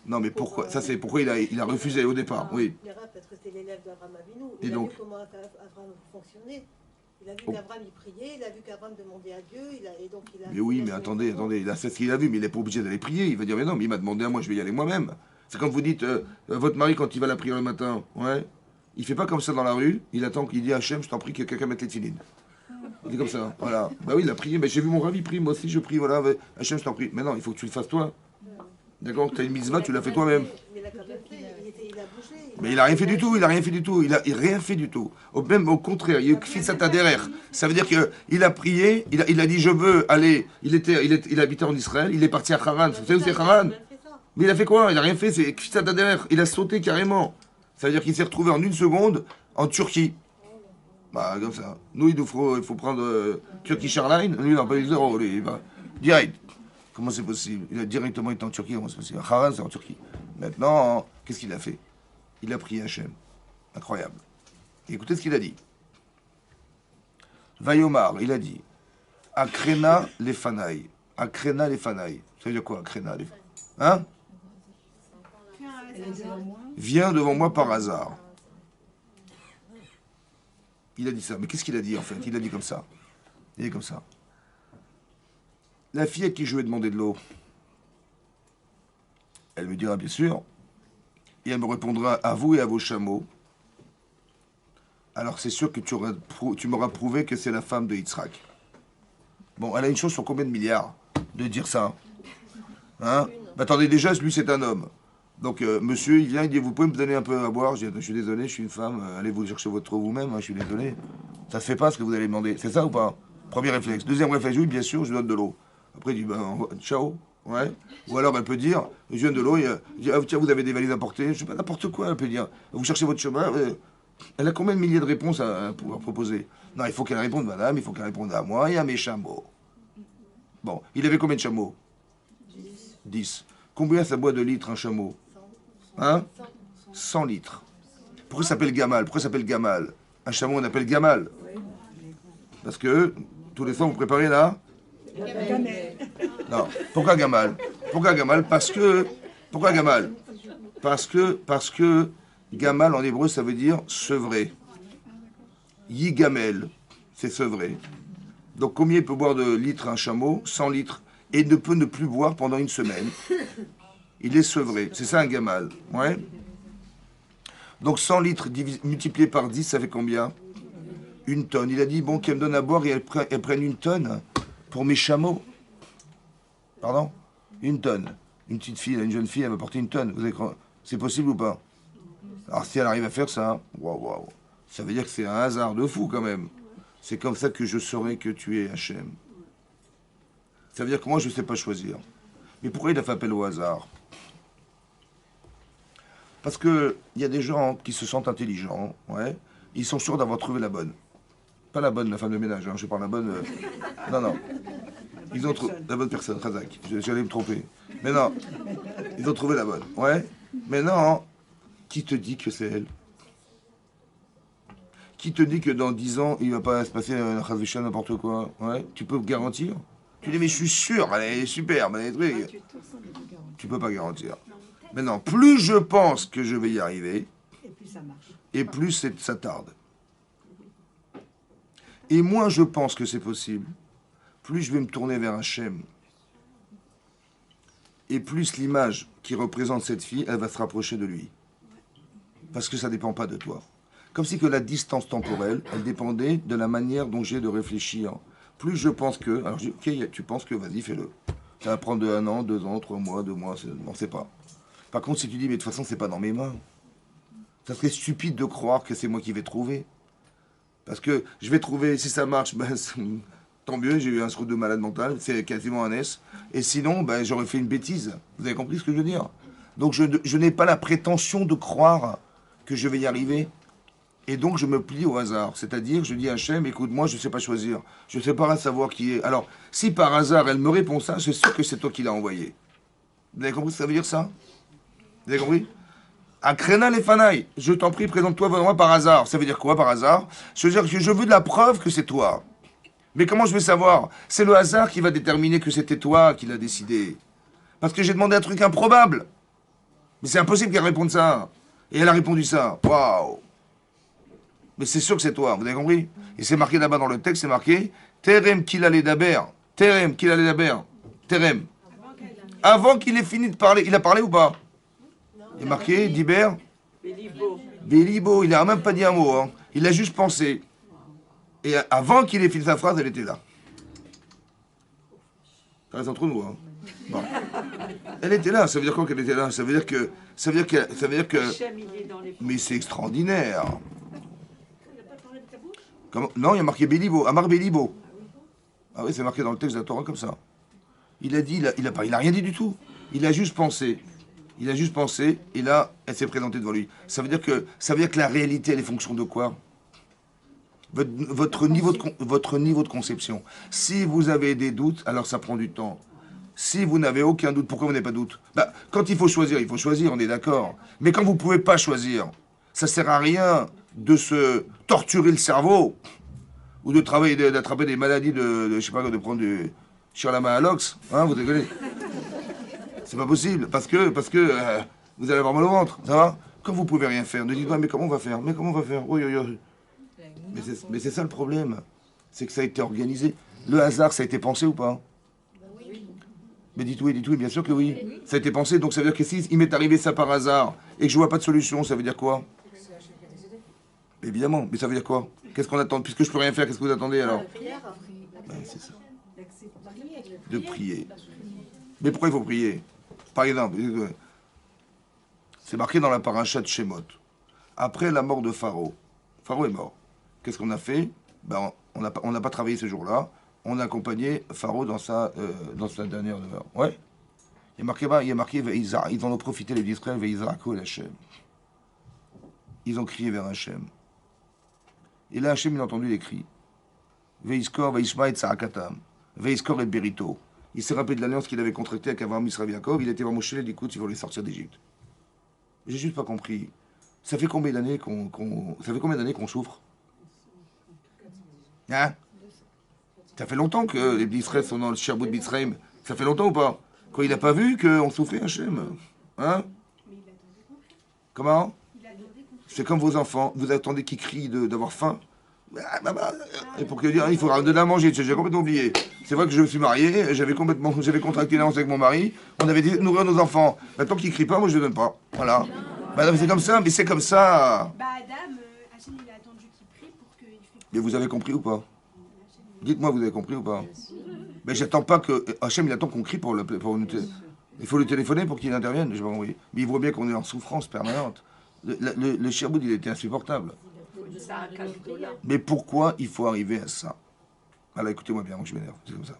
Non, mais pourquoi? Ça, c'est pourquoi il a refusé au départ. Oui. Parce que c'était l'élève d'Abraham Avinu. Et donc? Il a vu comment Abraham fonctionnait. Il a vu qu'Abraham il priait, il a vu qu'Abraham demandait à Dieu, et donc il a... Mais oui, mais attendez, c'est ce qu'il a vu, mais il n'est pas obligé d'aller prier. Il va dire, mais non, mais il m'a demandé à moi, je vais y aller moi-même. C'est comme vous dites, votre mari, quand il va à la prière le matin, ouais, il fait pas comme ça dans la rue, il attend qu'il dit à Hachem, je t'en prie que quelqu'un mette les filines. Il dit comme ça, voilà. Bah oui, il a prié, mais j'ai vu mon ravi prier, moi aussi je prie, voilà, Hachem, je t'en prie. Mais non, il faut que tu le fasses toi. D'accord, tu as une mitzvah, tu l'as fait toi-même. Mais il a quand même fait, il a bougé. Mais il a rien fait du tout, il a rien fait du tout, il a rien fait du tout. Même au contraire, il a fait ça derrière. Ça veut dire qu'il a prié, il a dit je veux aller, il habitait en Israël, il est parti à Haran. Vous savez où c'est Haran? Mais il a fait quoi? Il a rien fait, c'est ça derrière. Il a sauté carrément. Ça veut dire qu'il s'est retrouvé en 1 seconde en Turquie. Bah comme ça. Nous il faut prendre Turkish Airlines, lui il n'a pas eu 0, lui, il va direct. Comment c'est possible? Il a directement été en Turquie, comment c'est possible? Haran c'est en Turquie. Maintenant, qu'est-ce qu'il a fait? Il a prié Hachem. Incroyable. Et écoutez ce qu'il a dit. Vayomar, il a dit Akrena les fanaï. Akrena les fanaï. Ça veut dire quoi, Akrena les fanaï? Hein? Viens devant moi par hasard. Il a dit ça. Mais qu'est-ce qu'il a dit en fait? Il a dit comme ça. Il a dit comme ça. La fille à qui je vais demander de l'eau, elle me dira bien sûr. Et elle me répondra à vous et à vos chameaux. Alors c'est sûr que tu m'auras prouvé que c'est la femme de Yitzhak. Bon, elle a une chance sur combien de milliards de dire ça? Hein? Bah, attendez, déjà, lui c'est un homme. Donc monsieur, il vient, il dit, vous pouvez me donner un peu à boire? Je suis désolé, je suis une femme, allez vous chercher votre eau vous-même, hein, je suis désolé. Ça se fait pas ce que vous allez demander. C'est ça ou pas? Premier réflexe. Deuxième réflexe, oui, bien sûr, je donne de l'eau. Après il dit, ben, ciao. Ouais. Ou alors elle peut dire, je viens de l'eau, il dit, ah, tiens, vous avez des valises à porter. Je sais pas, n'importe quoi, elle peut dire. Vous cherchez votre chemin. Elle a combien de milliers de réponses à pouvoir proposer? Non, il faut qu'elle réponde, madame, il faut qu'elle réponde à moi et à mes chameaux. Bon, il avait combien de chameaux? 10. Combien ça boit de litres un chameau? Hein? 100 litres. Pourquoi ça s'appelle gamal? Pourquoi ça s'appelle gamal? Un chameau on appelle gamal. Parce que tous les soirs vous préparez là? Non. Pourquoi gamal? Pourquoi gamal? Parce que. Pourquoi gamal? Parce que gamal en hébreu ça veut dire sevré. Yigamel, c'est sevré. Donc combien il peut boire de litres un chameau? 100 litres. Et ne peut ne plus boire pendant une semaine. Il est sevré. C'est ça un gamal. Ouais. Donc 100 litres multiplié par 10, ça fait combien? Une tonne. Il a dit, bon, qu'elle me donne à boire et elle prenne une tonne pour mes chameaux. Pardon? Une tonne. Une petite fille, une jeune fille, elle va porter une tonne. C'est possible ou pas? Alors si elle arrive à faire ça, waouh, ça veut dire que c'est un hasard de fou quand même. C'est comme ça que je saurais que tu es Hachem. Ça veut dire que moi, je ne sais pas choisir. Mais pourquoi il a fait appel au hasard? Parce qu'il y a des gens qui se sentent intelligents, ouais, ils sont sûrs d'avoir trouvé la bonne. Pas la bonne, la femme de ménage, hein, je parle la bonne... Non, non. Ils ont trouvé la bonne personne, Razak. J'allais me tromper. Mais non, ils ont trouvé la bonne, ouais. Mais non, qui te dit que c'est elle? Qui te dit que dans 10 ans, il ne va pas se passer un Chazvichan, n'importe quoi? Ouais, tu peux garantir? Tu dis, mais je suis sûr, elle est superbe, elle est trucs. Tu peux pas garantir. Maintenant, plus je pense que je vais y arriver, et plus ça tarde. Et moins je pense que c'est possible, plus je vais me tourner vers Hachem. Et plus l'image qui représente cette fille, elle va se rapprocher de lui. Parce que ça ne dépend pas de toi. Comme si que la distance temporelle, elle dépendait de la manière dont j'ai de réfléchir. Plus je pense que... Alors, ok, tu penses que, vas-y, fais-le. Ça va prendre 1 an, 2 ans, 3 mois, 2 mois, on ne sait pas. Par contre, si tu dis, mais de toute façon, c'est pas dans mes mains, ça serait stupide de croire que c'est moi qui vais trouver. Parce que je vais trouver, si ça marche, ben, tant mieux, j'ai eu un trou de malade mental, c'est quasiment un S. Et sinon, ben, j'aurais fait une bêtise. Vous avez compris ce que je veux dire? Donc je n'ai pas la prétention de croire que je vais y arriver. Et donc je me plie au hasard. C'est-à-dire, je dis à Hachem, écoute, moi je ne sais pas choisir. Je ne sais pas savoir qui est. Alors, si par hasard elle me répond ça, c'est sûr que c'est toi qui l'as envoyé. Vous avez compris ce que ça veut dire ça? Vous avez compris? Akrena les fanailles, je t'en prie, présente-toi devant moi par hasard. Ça veut dire quoi par hasard? Ça veut dire que je veux de la preuve que c'est toi. Mais comment je vais savoir? C'est le hasard qui va déterminer que c'était toi qui l'as décidé. Parce que j'ai demandé un truc improbable. Mais c'est impossible qu'elle réponde ça. Et elle a répondu ça. Waouh! Mais c'est sûr que c'est toi, vous avez compris? Et c'est marqué là-bas dans le texte, c'est marqué Terem qu'il allait daber. Terem qu'il allait daber. Terem. Avant qu'il ait fini de parler. Il a parlé ou pas? Il est marqué Diber. Bélibo. Il n'a même pas dit un mot. Hein. Il a juste pensé. Et avant qu'il ait fini sa phrase, elle était là. Ça reste entre nous. Hein. Bon. Elle était là. Ça veut dire quoi qu'elle était là? Ça veut dire que. Ça veut dire que. Mais c'est extraordinaire. Comment? Non, il y a marqué Bélibo. Amar Bélibo. Ah oui, c'est marqué dans le texte de la Torah comme ça. Il a dit, il a rien dit du tout. Il a juste pensé. Il a juste pensé, et là, elle s'est présentée devant lui. Ça veut dire que la réalité, elle est fonction de quoi? Votre niveau de conception. Si vous avez des doutes, alors ça prend du temps. Si vous n'avez aucun doute, pourquoi vous n'avez pas de doute? Bah, quand il faut choisir, on est d'accord. Mais quand vous ne pouvez pas choisir, ça ne sert à rien de se torturer le cerveau ou de travailler, d'attraper des maladies je sais pas, de prendre du Shirlama Alox. Hein, vous rigolez? C'est pas possible, parce que vous allez avoir mal au ventre, ça va? Quand vous pouvez rien faire, ne dites pas, mais comment on va faire? Oui, oui, oui. Mais c'est ça le problème, c'est que ça a été organisé. Le hasard, ça a été pensé ou pas? Mais dites oui, bien sûr que oui. Ça a été pensé, donc ça veut dire que si il m'est arrivé ça par hasard, et que je vois pas de solution, ça veut dire quoi? Évidemment, mais ça veut dire quoi? Qu'est-ce qu'on attend? Puisque je peux rien faire, qu'est-ce que vous attendez alors? Ben, c'est ça. De prier. Mais pourquoi il faut prier? Par exemple, c'est marqué dans la paracha de Shemot. Après la mort de Pharaon, Pharaon est mort. Qu'est-ce qu'on a fait? Ben, on n'a pas travaillé ce jour-là. On a accompagné Pharaon dans sa dernière demeure. Ouais. Il y a marqué, ils en ont profité, les d'Israël, Veizraku el Hashem. Ils ont crié vers Hashem. Et là, Hashem, il a entendu les cris. Veizkor, Veishma et Tzarakatam. Veizkor et Berito. Il s'est rappelé de l'alliance qu'il avait contractée avec Abraham, Israël et Yaakov. Il était voir Moshe, il dit, écoute, ils vont les sortir d'Égypte. J'ai juste pas compris. Ça fait combien d'années qu'on souffre? Hein? Ça fait longtemps que les Israël sont dans le Sherbout Mitzrayim. Ça fait longtemps ou pas? Quand il n'a pas vu qu'on souffrait Hachem. Hein? Comment? C'est comme vos enfants. Vous attendez qu'ils crient d'avoir faim. Et pour que dire, il faudra donner à manger. J'ai complètement oublié. C'est vrai que je me suis marié, j'avais contracté une alliance avec mon mari. On avait dit de nourrir nos enfants. Maintenant qu'ils crient pas, moi je ne donne pas. Voilà. Madame, c'est comme ça, mais c'est comme ça. Bah Adam, Hachem il a attendu qu'il prie pour qu'il fait... Mais vous avez compris ou pas? Dites-moi, vous avez compris ou pas? Mais j'attends pas que... Hachem, il attend qu'on crie pour nous... Il faut lui téléphoner pour qu'il intervienne, j'ai pas compris. Mais il voit bien qu'on est en souffrance permanente. Le Sherbout, il était insupportable. Mais pourquoi il faut arriver à ça? Alors écoutez-moi bien, moi je m'énerve, c'est comme ça.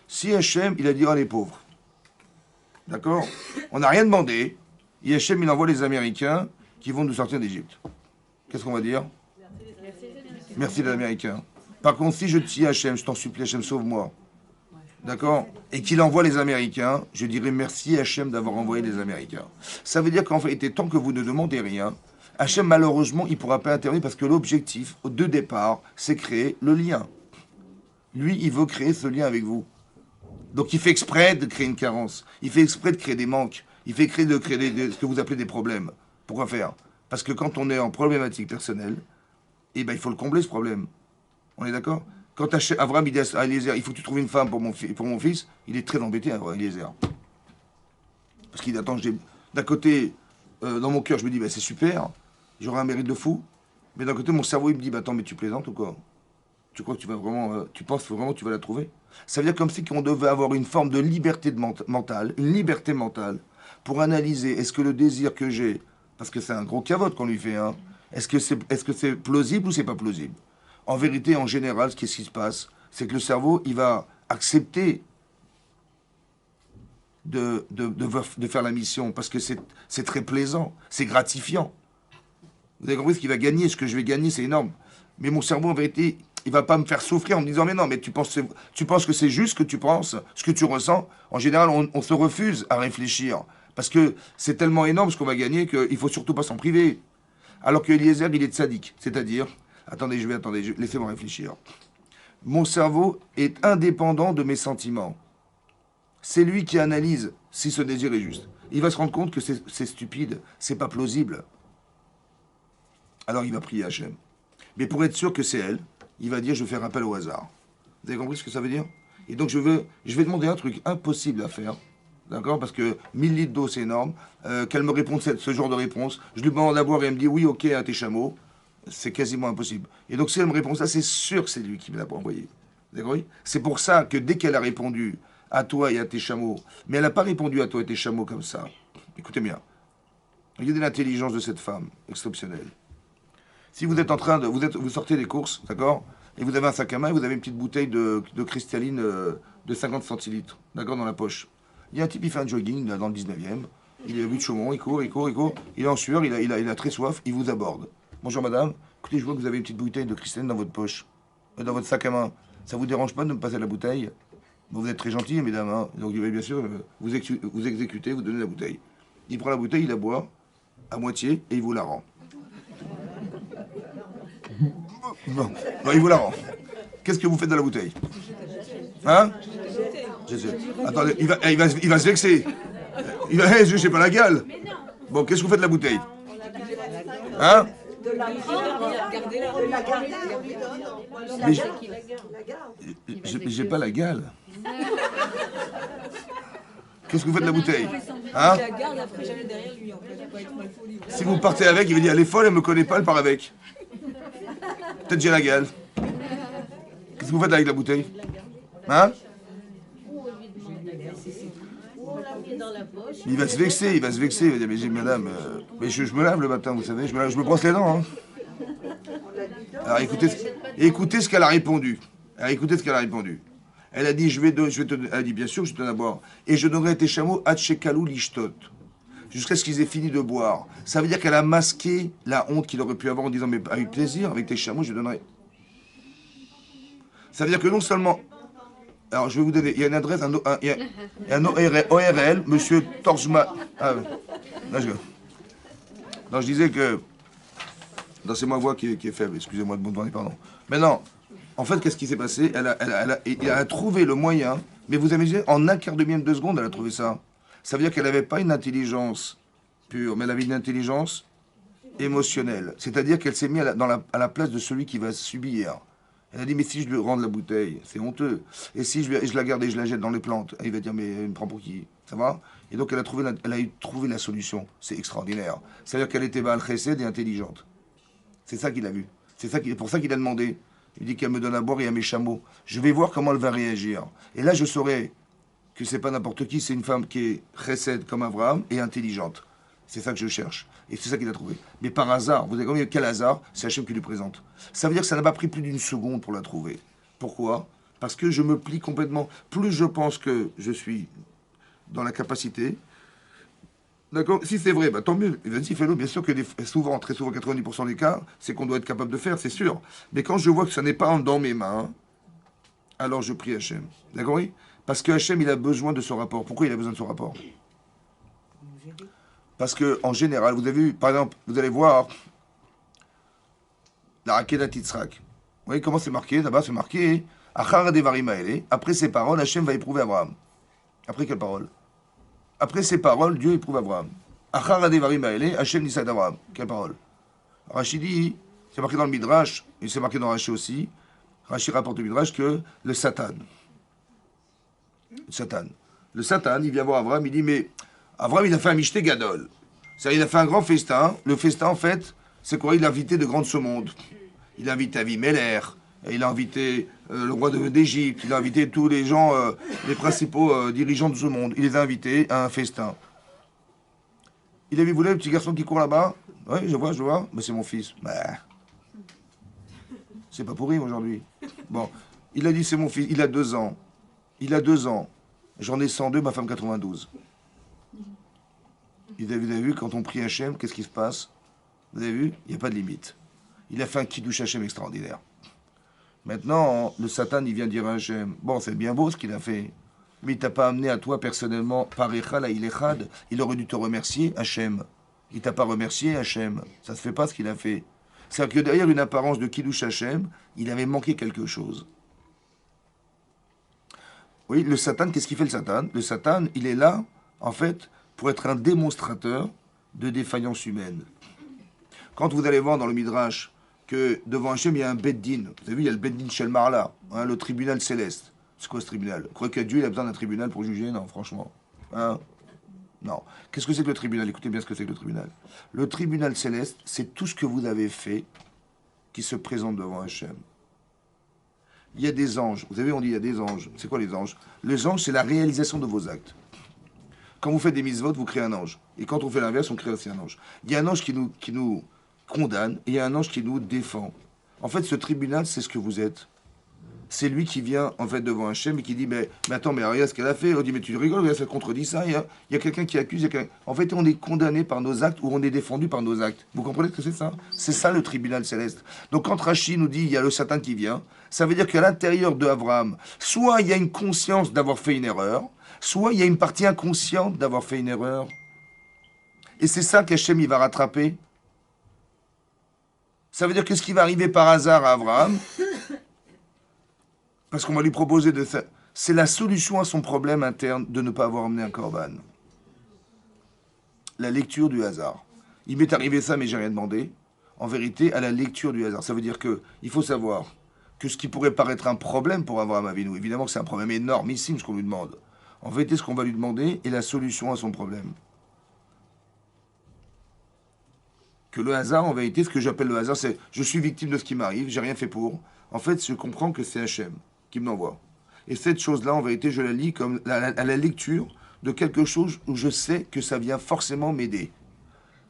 Si Hachem, il a dit, oh les pauvres, d'accord? On n'a rien demandé. Et Hachem, il envoie les Américains qui vont nous sortir d'Égypte. Qu'est-ce qu'on va dire? Merci les Américains. Par contre, si je dis Hachem, je t'en supplie, Hachem, sauve-moi. D'accord? Et qu'il envoie les Américains, je dirais merci Hachem d'avoir envoyé les Américains. Ça veut dire qu'en fait, tant que vous ne demandez rien, Hachem, malheureusement, il ne pourra pas intervenir parce que l'objectif de départ, c'est créer le lien. Lui, il veut créer ce lien avec vous. Donc, il fait exprès de créer une carence. Il fait exprès de créer des manques. Il fait exprès de créer ce que vous appelez des problèmes. Pourquoi faire? Parce que quand on est en problématique personnelle, eh ben, il faut le combler, ce problème. On est d'accord? Quand Abraham dit à Eliezer, il faut que tu trouves une femme pour mon fils, il est très embêté, Eliezer. Parce qu'il attend, d'un côté, dans mon cœur, je me dis, bah, c'est super, j'aurai un mérite de fou. Mais d'un côté, mon cerveau, il me dit, bah, attends, mais tu plaisantes ou quoi? Tu crois que tu vas vraiment, tu penses vraiment que tu vas la trouver? Ça veut dire comme si on devait avoir une forme de liberté mentale, une liberté mentale, pour analyser, est-ce que le désir que j'ai, parce que c'est un gros cavote qu'on lui fait, hein, est-ce que c'est plausible ou c'est pas plausible? En vérité, en général, qu'est-ce qui se passe? C'est que le cerveau, il va accepter de faire la mission, parce que c'est très plaisant, c'est gratifiant. Vous avez compris ce qu'il va gagner, ce que je vais gagner, c'est énorme. Mais mon cerveau, en vérité, il va pas me faire souffrir en me disant, mais non, mais tu penses que c'est juste ce que tu penses, ce que tu ressens. En général, on se refuse à réfléchir, parce que c'est tellement énorme ce qu'on va gagner qu'il faut surtout pas s'en priver. Alors que Eliezer, il est tzaddik, c'est-à-dire... Attendez, laissez-moi réfléchir. Mon cerveau est indépendant de mes sentiments. C'est lui qui analyse si ce désir est juste. Il va se rendre compte que c'est stupide, c'est pas plausible. Alors il va prier Hachem. Mais pour être sûr que c'est elle, il va dire, je vais faire appel au hasard. Vous avez compris ce que ça veut dire? Et donc je vais demander un truc impossible à faire. D'accord? Parce que 1000 litres d'eau, c'est énorme. Qu'elle me réponde ce genre de réponse. Je lui demande à boire et elle me dit, oui, ok, à tes chameaux. C'est quasiment impossible. Et donc, si elle me répond ça, c'est sûr que c'est lui qui me l'a envoyé. D'accord? C'est pour ça que dès qu'elle a répondu à toi et à tes chameaux, mais elle n'a pas répondu à toi et tes chameaux comme ça. Écoutez bien. Regardez l'intelligence de cette femme, exceptionnelle. Si vous êtes en train de... Vous sortez des courses, d'accord? Et vous avez un sac à main et vous avez une petite bouteille de cristalline de 50 centilitres, d'accord, dans la poche. Il y a un type, il fait un jogging là, dans le 19e. Il a vu de Chaumont, il court. Il est en sueur, il a très soif, il vous aborde. Bonjour madame, écoutez, je vois que vous avez une petite bouteille de cristalline dans votre poche, dans votre sac à main. Ça vous dérange pas de me passer la bouteille? Bon, vous êtes très gentil, mesdames, hein. Donc bien sûr, vous exécutez, vous donnez la bouteille. Il prend la bouteille, il la boit à moitié et il vous la rend. Bon, il vous la rend. Qu'est-ce que vous faites dans la bouteille? Hein? Attendez, il va se vexer. Je sais pas la gale. Bon, qu'est-ce que vous faites de la bouteille? Hein? De la garder, on lui donne. Mais j'ai pas la gale. Qu'est-ce que vous faites de la bouteille? Hein? Si vous partez avec, il va dire, elle est folle, elle me connaît pas, elle part avec. Peut-être j'ai la gale. Qu'est-ce que vous faites avec la bouteille? Hein? Il va se vexer, il va dire, mais madame, mais je me lave le matin, vous savez, je me brosse les dents. Hein. Alors écoutez ce qu'elle a répondu. Elle a dit, elle a dit, bien sûr, je vais te donner à boire. Et je donnerai tes chameaux à Tchekalou Lishtot. Jusqu'à ce qu'ils aient fini de boire. Ça veut dire qu'elle a masqué la honte qu'il aurait pu avoir en disant, mais avec plaisir, avec tes chameaux, je donnerai. Ça veut dire que non seulement. Alors, je vais vous donner. Il y a une adresse, il y a un ORL, monsieur Torsma. Ah, là, non, je disais que. Non, c'est ma voix qui est faible, excusez-moi de me demander pardon. Maintenant, en fait, qu'est-ce qui s'est passé elle a trouvé le moyen, mais vous imaginez, en un quart de millième de seconde, elle a trouvé ça. Ça veut dire qu'elle n'avait pas une intelligence pure, mais elle avait une intelligence émotionnelle. C'est-à-dire qu'elle s'est mise à la place de celui qui va subir. Elle a dit, mais si je lui rends la bouteille, c'est honteux. Et si je la garde et je la jette dans les plantes, il va dire, mais il me prend pour qui? Ça va? Et donc elle a trouvé la solution. C'est extraordinaire. C'est-à-dire qu'elle était Baal Chesed et intelligente. C'est ça qu'il a vu. C'est pour ça qu'il a demandé. Il dit qu'elle me donne à boire et à mes chameaux. Je vais voir comment elle va réagir. Et là, je saurai que c'est pas n'importe qui, c'est une femme qui est Chesed comme Abraham et intelligente. C'est ça que je cherche. Et c'est ça qu'il a trouvé. Mais par hasard, vous avez compris, quel hasard? C'est Hachem qui lui présente. Ça veut dire que ça n'a pas pris plus d'une seconde pour la trouver. Pourquoi? Parce que je me plie complètement. Plus je pense que je suis dans la capacité. D'accord? Si c'est vrai, bah, tant mieux. Vas-y, fais-le. Bien sûr que souvent, très souvent, 90% des cas, c'est qu'on doit être capable de faire, c'est sûr. Mais quand je vois que ça n'est pas dans mes mains, alors je prie Hachem. D'accord? Oui? Parce que Hachem, il a besoin de ce rapport. Pourquoi il a besoin de ce rapport? Parce que en général, vous avez vu, par exemple, vous allez voir la Rakedat Yitzhak. Vous voyez comment c'est marqué? Là-bas, c'est marqué Achar Devarim Haele. Après ces paroles, Hachem va éprouver Abraham. Après quelle parole? Après ces paroles, Dieu éprouve Abraham. Achar Devarim Haele, Hachem dit ça d'Abraham. Quelle parole? Rachid dit, c'est marqué dans le Midrash, et c'est marqué dans Rashi aussi. Rashi rapporte au Midrash que le Satan. Le Satan, il vient voir Abraham, il dit, mais Abraham, il a fait un Mishté Gadol. C'est-à-dire, il a fait un grand festin. Le festin, en fait, c'est quoi? Il a invité de grands de ce monde. Il a invité Avimelech, il a invité le roi d'Égypte, il a invité tous les gens, les principaux dirigeants de ce monde. Il les a invités à un festin. Il a vu, vous voulez, le petit garçon qui court là-bas? Oui, je vois. Mais c'est mon fils. Bah, c'est pas pour rire aujourd'hui. Bon, il a dit, c'est mon fils. Il a 2 ans. J'en ai 102, ma femme 92. Vous avez vu, quand on prie Hachem, qu'est-ce qui se passe? Vous avez vu? Il n'y a pas de limite. Il a fait un kiddush Hachem extraordinaire. Maintenant, le Satan, il vient dire à Hachem, bon, c'est bien beau ce qu'il a fait, mais il t'a pas amené à toi personnellement, par Echad, à Ilechad. Il aurait dû te remercier, Hachem. Il t'a pas remercié, Hachem. Ça se fait pas ce qu'il a fait. C'est-à-dire que derrière une apparence de kiddush Hachem, il avait manqué quelque chose. Oui, le Satan, qu'est-ce qu'il fait le Satan? Le Satan, il est là, en fait, pour être un démonstrateur de défaillance humaine. Quand vous allez voir dans le Midrash que devant Hachem, il y a un Beddin. Vous avez vu, il y a le Beddin Shel Marla, hein, le tribunal céleste. C'est quoi ce tribunal? Vous croyez que Dieu il a besoin d'un tribunal pour juger? Non, franchement. Hein? Non. Qu'est-ce que c'est que le tribunal? Écoutez bien ce que c'est que le tribunal. Le tribunal céleste, c'est tout ce que vous avez fait qui se présente devant Hachem. Il y a des anges. Vous savez, on dit il y a des anges. C'est quoi les anges? Les anges, c'est la réalisation de vos actes. Quand vous faites des mitzvot, vous créez un ange. Et quand on fait l'inverse, on crée aussi un ange. Il y a un ange qui nous condamne et il y a un ange qui nous défend. En fait, ce tribunal, c'est ce que vous êtes. C'est lui qui vient, en fait, devant Hachem et qui dit, mais attends, mais regarde ce qu'elle a fait. On dit, mais tu rigoles, regarde, ça contredit ça. Il y a quelqu'un qui accuse. En fait, on est condamné par nos actes ou on est défendu par nos actes. Vous comprenez ce que c'est ça? C'est ça le tribunal céleste. Donc quand Rachid nous dit, il y a le Satan qui vient, ça veut dire qu'à l'intérieur d'Abraham, soit il y a une conscience d'avoir fait une erreur, soit il y a une partie inconsciente d'avoir fait une erreur. Et c'est ça qu'Hachem, il va rattraper. Ça veut dire que ce qui va arriver par hasard à Abraham, parce qu'on va lui proposer de faire, c'est la solution à son problème interne de ne pas avoir emmené un korban. La lecture du hasard. Il m'est arrivé ça, mais j'ai rien demandé. En vérité, à la lecture du hasard. Ça veut dire que il faut savoir que ce qui pourrait paraître un problème pour Abraham Avinu, évidemment que c'est un problème énormissime ce qu'on lui demande. En vérité, ce qu'on va lui demander est la solution à son problème. Que le hasard, en vérité, ce que j'appelle le hasard, c'est je suis victime de ce qui m'arrive, j'ai rien fait pour. En fait, je comprends que c'est Hachem qui me l'envoie. Et cette chose-là, en vérité, je la lis comme à la lecture de quelque chose où je sais que ça vient forcément m'aider.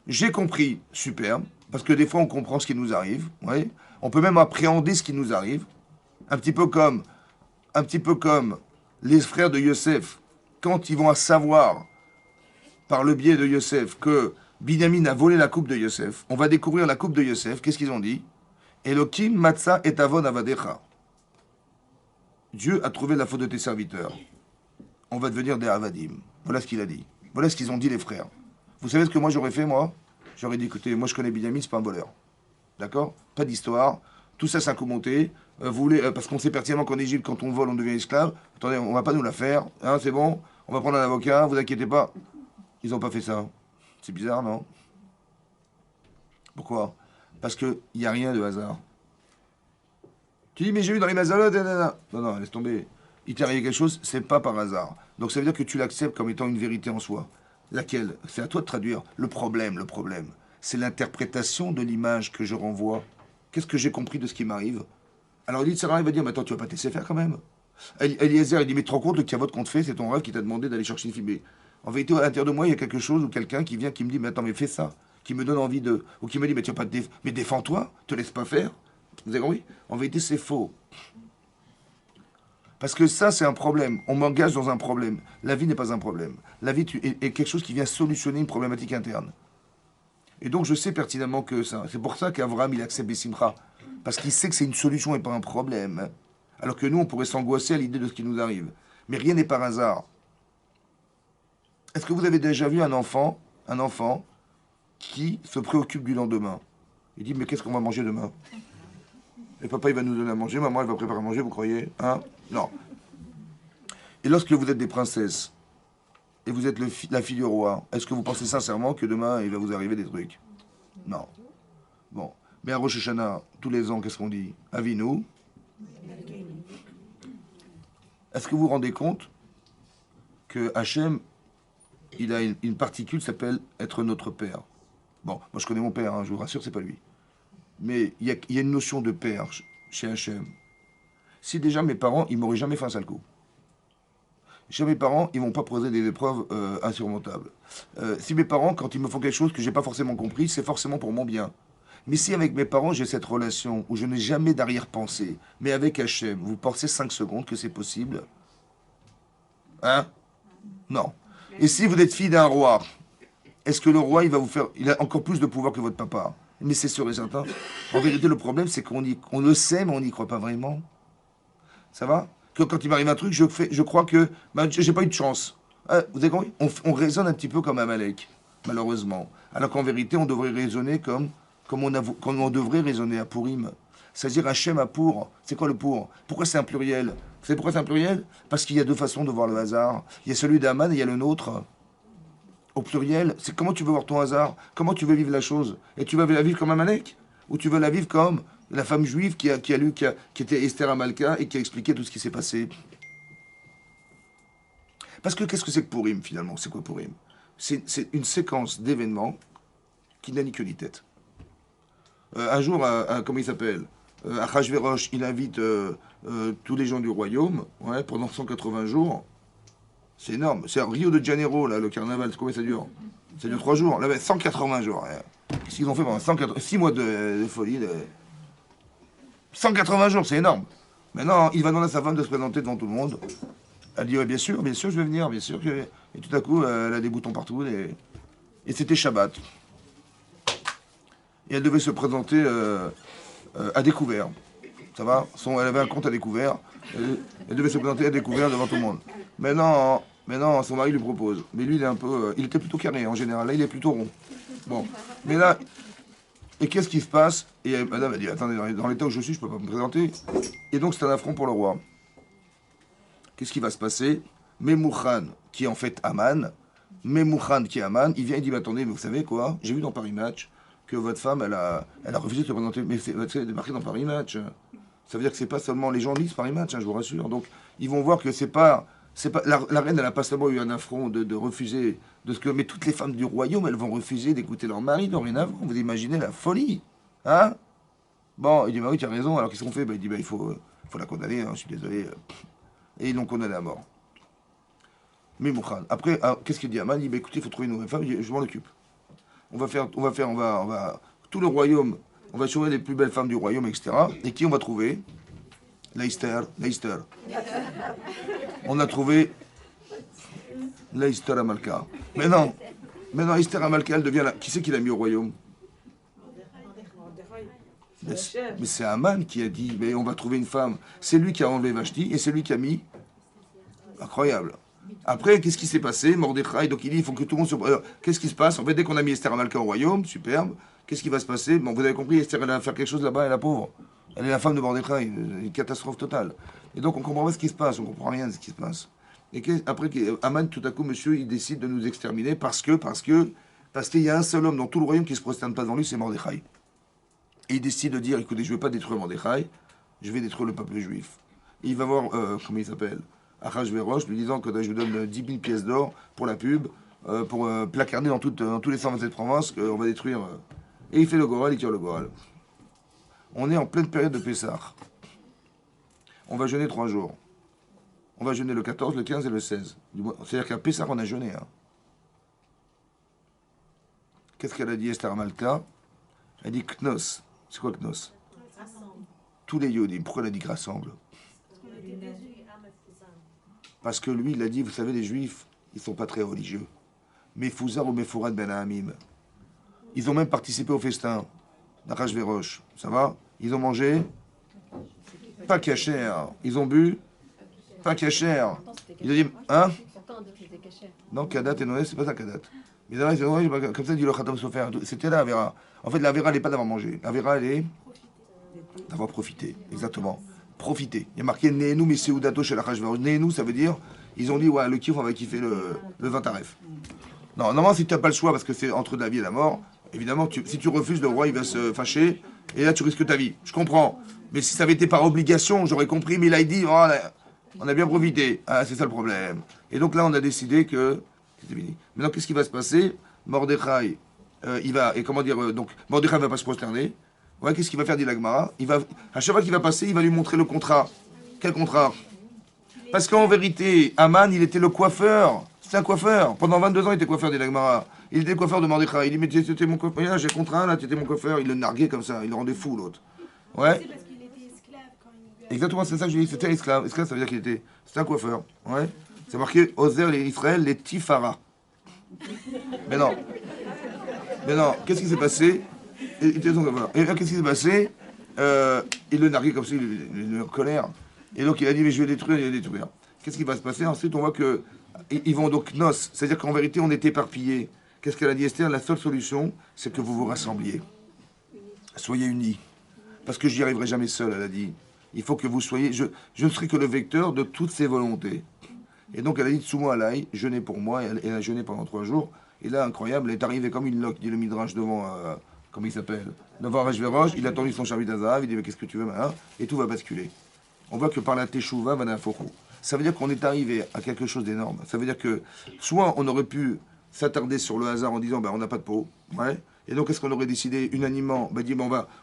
J'ai compris, superbe, parce que des fois on comprend ce qui nous arrive, ouais. On peut même appréhender ce qui nous arrive, un petit peu comme un petit peu comme les frères de Yosef, quand ils vont à savoir, par le biais de Yosef, que Binyamin a volé la coupe de Yosef, on va découvrir la coupe de Yosef, qu'est-ce qu'ils ont dit? Elohim matza et avon avadecha. Dieu a trouvé la faute de tes serviteurs. On va devenir des avadim. Voilà ce qu'il a dit. Voilà ce qu'ils ont dit les frères. Vous savez ce que moi j'aurais fait, moi? J'aurais dit, écoutez, moi je connais Binyamin, c'est pas un voleur. D'accord? Pas d'histoire. Tout ça, c'est un coup monté. Vous voulez, parce qu'on sait pertinemment qu'en Égypte, quand on vole, on devient esclave. Attendez, on va pas nous la faire. Hein, c'est bon? On va prendre un avocat, vous inquiétez pas. Ils n'ont pas fait ça. C'est bizarre, non? Pourquoi? Parce qu'il n'y a rien de hasard. Tu dis, mais j'ai vu dans les mazalotes. Non, non, laisse tomber. Il t'est arrivé quelque chose, c'est pas par hasard. Donc ça veut dire que tu l'acceptes comme étant une vérité en soi. Laquelle? C'est à toi de traduire. Le problème, c'est l'interprétation de l'image que je renvoie. Qu'est-ce que j'ai compris de ce qui m'arrive? Alors il dit, Sarah, il va dire, mais attends, tu vas pas te laisser faire quand même. Eliezer, il dit, mais tu te rends compte que votre compte fait, c'est ton rêve qui t'a demandé d'aller chercher une fille. Mais en vérité, à l'intérieur de moi, il y a quelque chose ou quelqu'un qui vient, qui me dit, mais attends, mais fais ça. Qui me donne envie de. Ou qui me dit, mais tu vas pas te mais défends-toi, te laisse pas faire. Vous avez compris? En vérité, c'est faux. Parce que ça, c'est un problème. On m'engage dans un problème. La vie n'est pas un problème. La vie est quelque chose qui vient solutionner une problématique interne. Et donc, je sais pertinemment que ça. C'est pour ça qu'Avraham, il accepte Bessimcha. Parce qu'il sait que c'est une solution et pas un problème. Alors que nous, on pourrait s'angoisser à l'idée de ce qui nous arrive. Mais rien n'est par hasard. Est-ce que vous avez déjà vu un enfant qui se préoccupe du lendemain? Il dit, mais qu'est-ce qu'on va manger demain? Et papa, il va nous donner à manger, maman, elle va préparer à manger, vous croyez? Hein? Non. Et lorsque vous êtes des princesses, et vous êtes la fille du roi, est-ce que vous pensez sincèrement que demain, il va vous arriver des trucs? Non. Bon. Mais à Rosh Hashanah, tous les ans, qu'est-ce qu'on dit? Avinu. Est-ce que vous vous rendez compte que Hachem, il a une particule qui s'appelle être notre père? Bon, moi je connais mon père, hein, je vous rassure, c'est pas lui. Mais il y a une notion de père chez Hachem. Si déjà mes parents, ils m'auraient jamais fait un sale coup. Chez mes parents, ils vont pas poser des épreuves insurmontables. Si mes parents, quand ils me font quelque chose que j'ai pas forcément compris, c'est forcément pour mon bien. Mais si avec mes parents, j'ai cette relation où je n'ai jamais d'arrière-pensée, mais avec Hachem, vous pensez 5 secondes que c'est possible? Hein? Non. Et si vous êtes fille d'un roi, est-ce que le roi, il va vous faire... Il a encore plus de pouvoir que votre papa? Mais c'est sûr et certain. En vérité, le problème, c'est on le sait, mais on n'y croit pas vraiment. Ça va? Que quand il m'arrive un truc, je crois que j'ai pas eu de chance. Vous avez compris? On raisonne un petit peu comme Amalek, malheureusement. Alors qu'en vérité, on devrait raisonner comme on devrait raisonner à Purim. C'est-à-dire Hachem à pour. C'est quoi le pour? Pourquoi c'est un pluriel? Vous savez pourquoi c'est un pluriel? Parce qu'il y a deux façons de voir le hasard. Il y a celui d'Aman et il y a le nôtre. Au pluriel, c'est comment tu veux voir ton hasard, comment tu veux vivre la chose. Et tu veux la vivre comme Amalek? Ou tu veux la vivre comme la femme juive qui était Esther Amalka et qui a expliqué tout ce qui s'est passé? Parce que qu'est-ce que c'est que Purim finalement? C'est quoi Purim? C'est une séquence d'événements qui n'a ni queue ni tête. Un jour, comment il s'appelle? Achashverosh, il invite tous les gens du royaume, ouais, pendant 180 jours. C'est énorme. C'est Rio de Janeiro, là, le carnaval. Combien ça dure? Ça dure 3 jours. Là, 180 jours. Qu'est-ce qu'ils ont fait pendant 6 mois de folie? 180 jours, c'est énorme. Maintenant, il va demander à sa femme de se présenter devant tout le monde. Elle dit, ouais, bien sûr, je vais venir, bien sûr. Et tout à coup, elle a des boutons partout. Et c'était Shabbat. Et elle devait se présenter à découvert. Ça va? Elle avait un compte à découvert. Elle devait se présenter à découvert devant tout le monde. Mais non, son mari lui propose. Mais lui, il était plutôt carré en général. Là, il est plutôt rond. Bon. Mais là, et qu'est-ce qui se passe? Et madame a dit, attendez, dans l'état où je suis, je peux pas me présenter. Et donc, c'est un affront pour le roi. Qu'est-ce qui va se passer? Memouchan, qui est en fait Aman, Memouchan, qui est Aman, il vient et dit, attendez, mais vous savez quoi? J'ai vu dans Paris Match que votre femme, elle a refusé de se présenter. Mais c'est marqué dans Paris Match. Ça veut dire que c'est pas seulement les gens lisent Paris Match, hein, je vous rassure. Donc, ils vont voir que c'est pas la reine, elle n'a pas seulement eu un affront de refuser de ce que... Mais toutes les femmes du royaume, elles vont refuser d'écouter leur mari dorénavant. Vous imaginez la folie, hein? Bon, il dit, bah oui, tu as raison. Alors qu'est-ce qu'on fait? Il dit, bah il faut la condamner, hein, je suis désolé. Et ils l'ont condamné à mort. Mais Moukhan. Après, qu'est-ce qu'il dit? Aman, il dit, bah écoutez, il faut trouver une nouvelle femme, je m'en occupe. On va tout le royaume, on va choisir les plus belles femmes du royaume, etc. Et qui on va trouver? Leicester. On a trouvé Leicester Amalka. Mais non, Esther Amalka, elle devient là. Qui c'est qui l'a mis au royaume? Mais c'est Aman qui a dit, mais on va trouver une femme. C'est lui qui a enlevé Vashti et c'est lui qui a mis. Incroyable. Après, qu'est-ce qui s'est passé? Mordechai, donc il dit, il faut que tout le monde se... qu'est-ce qui se passe? En fait, dès qu'on a mis Esther Amalka au royaume, superbe, qu'est-ce qui va se passer? Bon, vous avez compris, Esther, elle va faire quelque chose là-bas, elle est la pauvre. Elle est la femme de Mordechai, une catastrophe totale. Et donc, on comprend pas ce qui se passe, on comprend rien de ce qui se passe. Et après, Aman, tout à coup, monsieur, il décide de nous exterminer parce qu'il y a un seul homme dans tout le royaume qui se prosterne pas devant lui, c'est Mordechai. Et il décide de dire, écoutez, je ne vais pas détruire Mordechai, je vais détruire le peuple juif. Et il va voir, comment il s'appelle, Achashverosh, lui disant que je vous donne 10 000 pièces d'or pour la pub, pour placarder dans tous les 127 provinces, qu'on va détruire. Et il fait le Goral, il tire le Goral. On est en pleine période de Pessah. On va jeûner 3 jours. On va jeûner le 14, le 15 et le 16. C'est-à-dire qu'à Pessah, on a jeûné. Hein. Qu'est-ce qu'elle a dit, Esther Amalka? Elle dit Knos. C'est quoi Knos? Tous les Yodim. Pourquoi elle a dit rassemble? Parce que lui, il a dit, vous savez, les Juifs, ils ne sont pas très religieux. Mefouzar ou Mefourad Ben Hamim. Ils ont même participé au festin d'Achashverosh. Ça va? Ils ont mangé pas cachère. Ils ont bu pas cachère. Ils ont dit, hein? Non, Kadat et Noé, c'est pas ça Kadat. Mais comme ça, dit le Khatam Sofer. C'était la Avera. En fait, la Avera, elle n'est pas d'avoir mangé. La Avera, elle est d'avoir profité. Exactement. Profiter. Il y a marqué Nehenu Meseudato chez la Achashverosh. Nehenu, ça veut dire, ils ont dit, ouais, le kiff, on va kiffer le 20 taref. Non, normalement, si tu n'as pas le choix, parce que c'est entre la vie et la mort, évidemment, si tu refuses, le roi, il va se fâcher, et là, tu risques ta vie. Je comprends. Mais si ça avait été par obligation, j'aurais compris, mais là, il dit, oh, là, on a bien profité. Ah, c'est ça le problème. Et donc là, on a décidé que c'était fini. Maintenant, qu'est-ce qui va se passer? Mordechai, il va, et comment dire, donc, Mordechai ne va pas se prosterner. Ouais, qu'est-ce qu'il va faire, dit l'Agmara? À chaque fois qu'il va passer, il va lui montrer le contrat. Quel contrat? Parce qu'en vérité, Aman, il était le coiffeur. C'est un coiffeur. Pendant 22 ans, il était coiffeur, dit l'Agmara. Il était coiffeur de Mordechai. Il dit, mais c'était mon coiffeur. J'ai le contrat, là, tu étais mon coiffeur. Il le narguait comme ça. Il le rendait fou, l'autre. Ouais. C'est parce qu'il était esclave quand il lui a... Exactement, c'est ça que je dis. C'était esclave. Esclave, ça veut dire qu'il était. C'était un coiffeur. Ouais. C'est marqué Ozer les Israël, les Tifara. Mais non. Qu'est-ce qui s'est passé? Et là, qu'est-ce qui s'est passé? Il le narguait comme ça, il est en colère. Et donc, il a dit, mais je vais détruire, il va détruire. Qu'est-ce qui va se passer? Ensuite, on voit que ils vont donc nos. C'est-à-dire qu'en vérité, on est éparpillés. Qu'est-ce qu'elle a dit, Esther? La seule solution, c'est que vous vous rassembliez. Soyez unis. Parce que je n'y arriverai jamais seul, elle a dit. Il faut que vous soyez... Je ne serai que le vecteur de toutes ces volontés. Et donc, elle a dit, Tsumo Alai, jeûnez pour moi. Elle a jeûné pendant 3 jours. Et là, incroyable, elle est arrivée comme une loque, dit le Midrash, devant... comment il s'appelle? Devant Achashverosh. Il a tendu son charvit d'Azahav. Il dit, mais qu'est-ce que tu veux maintenant? Et tout va basculer. On voit que par la Teshuvah, Vanafoko. Ça veut dire qu'on est arrivé à quelque chose d'énorme. Ça veut dire que soit on aurait pu s'attarder sur le hasard en disant, on n'a pas de peau. Ouais. Et donc, est-ce qu'on aurait décidé unanimement,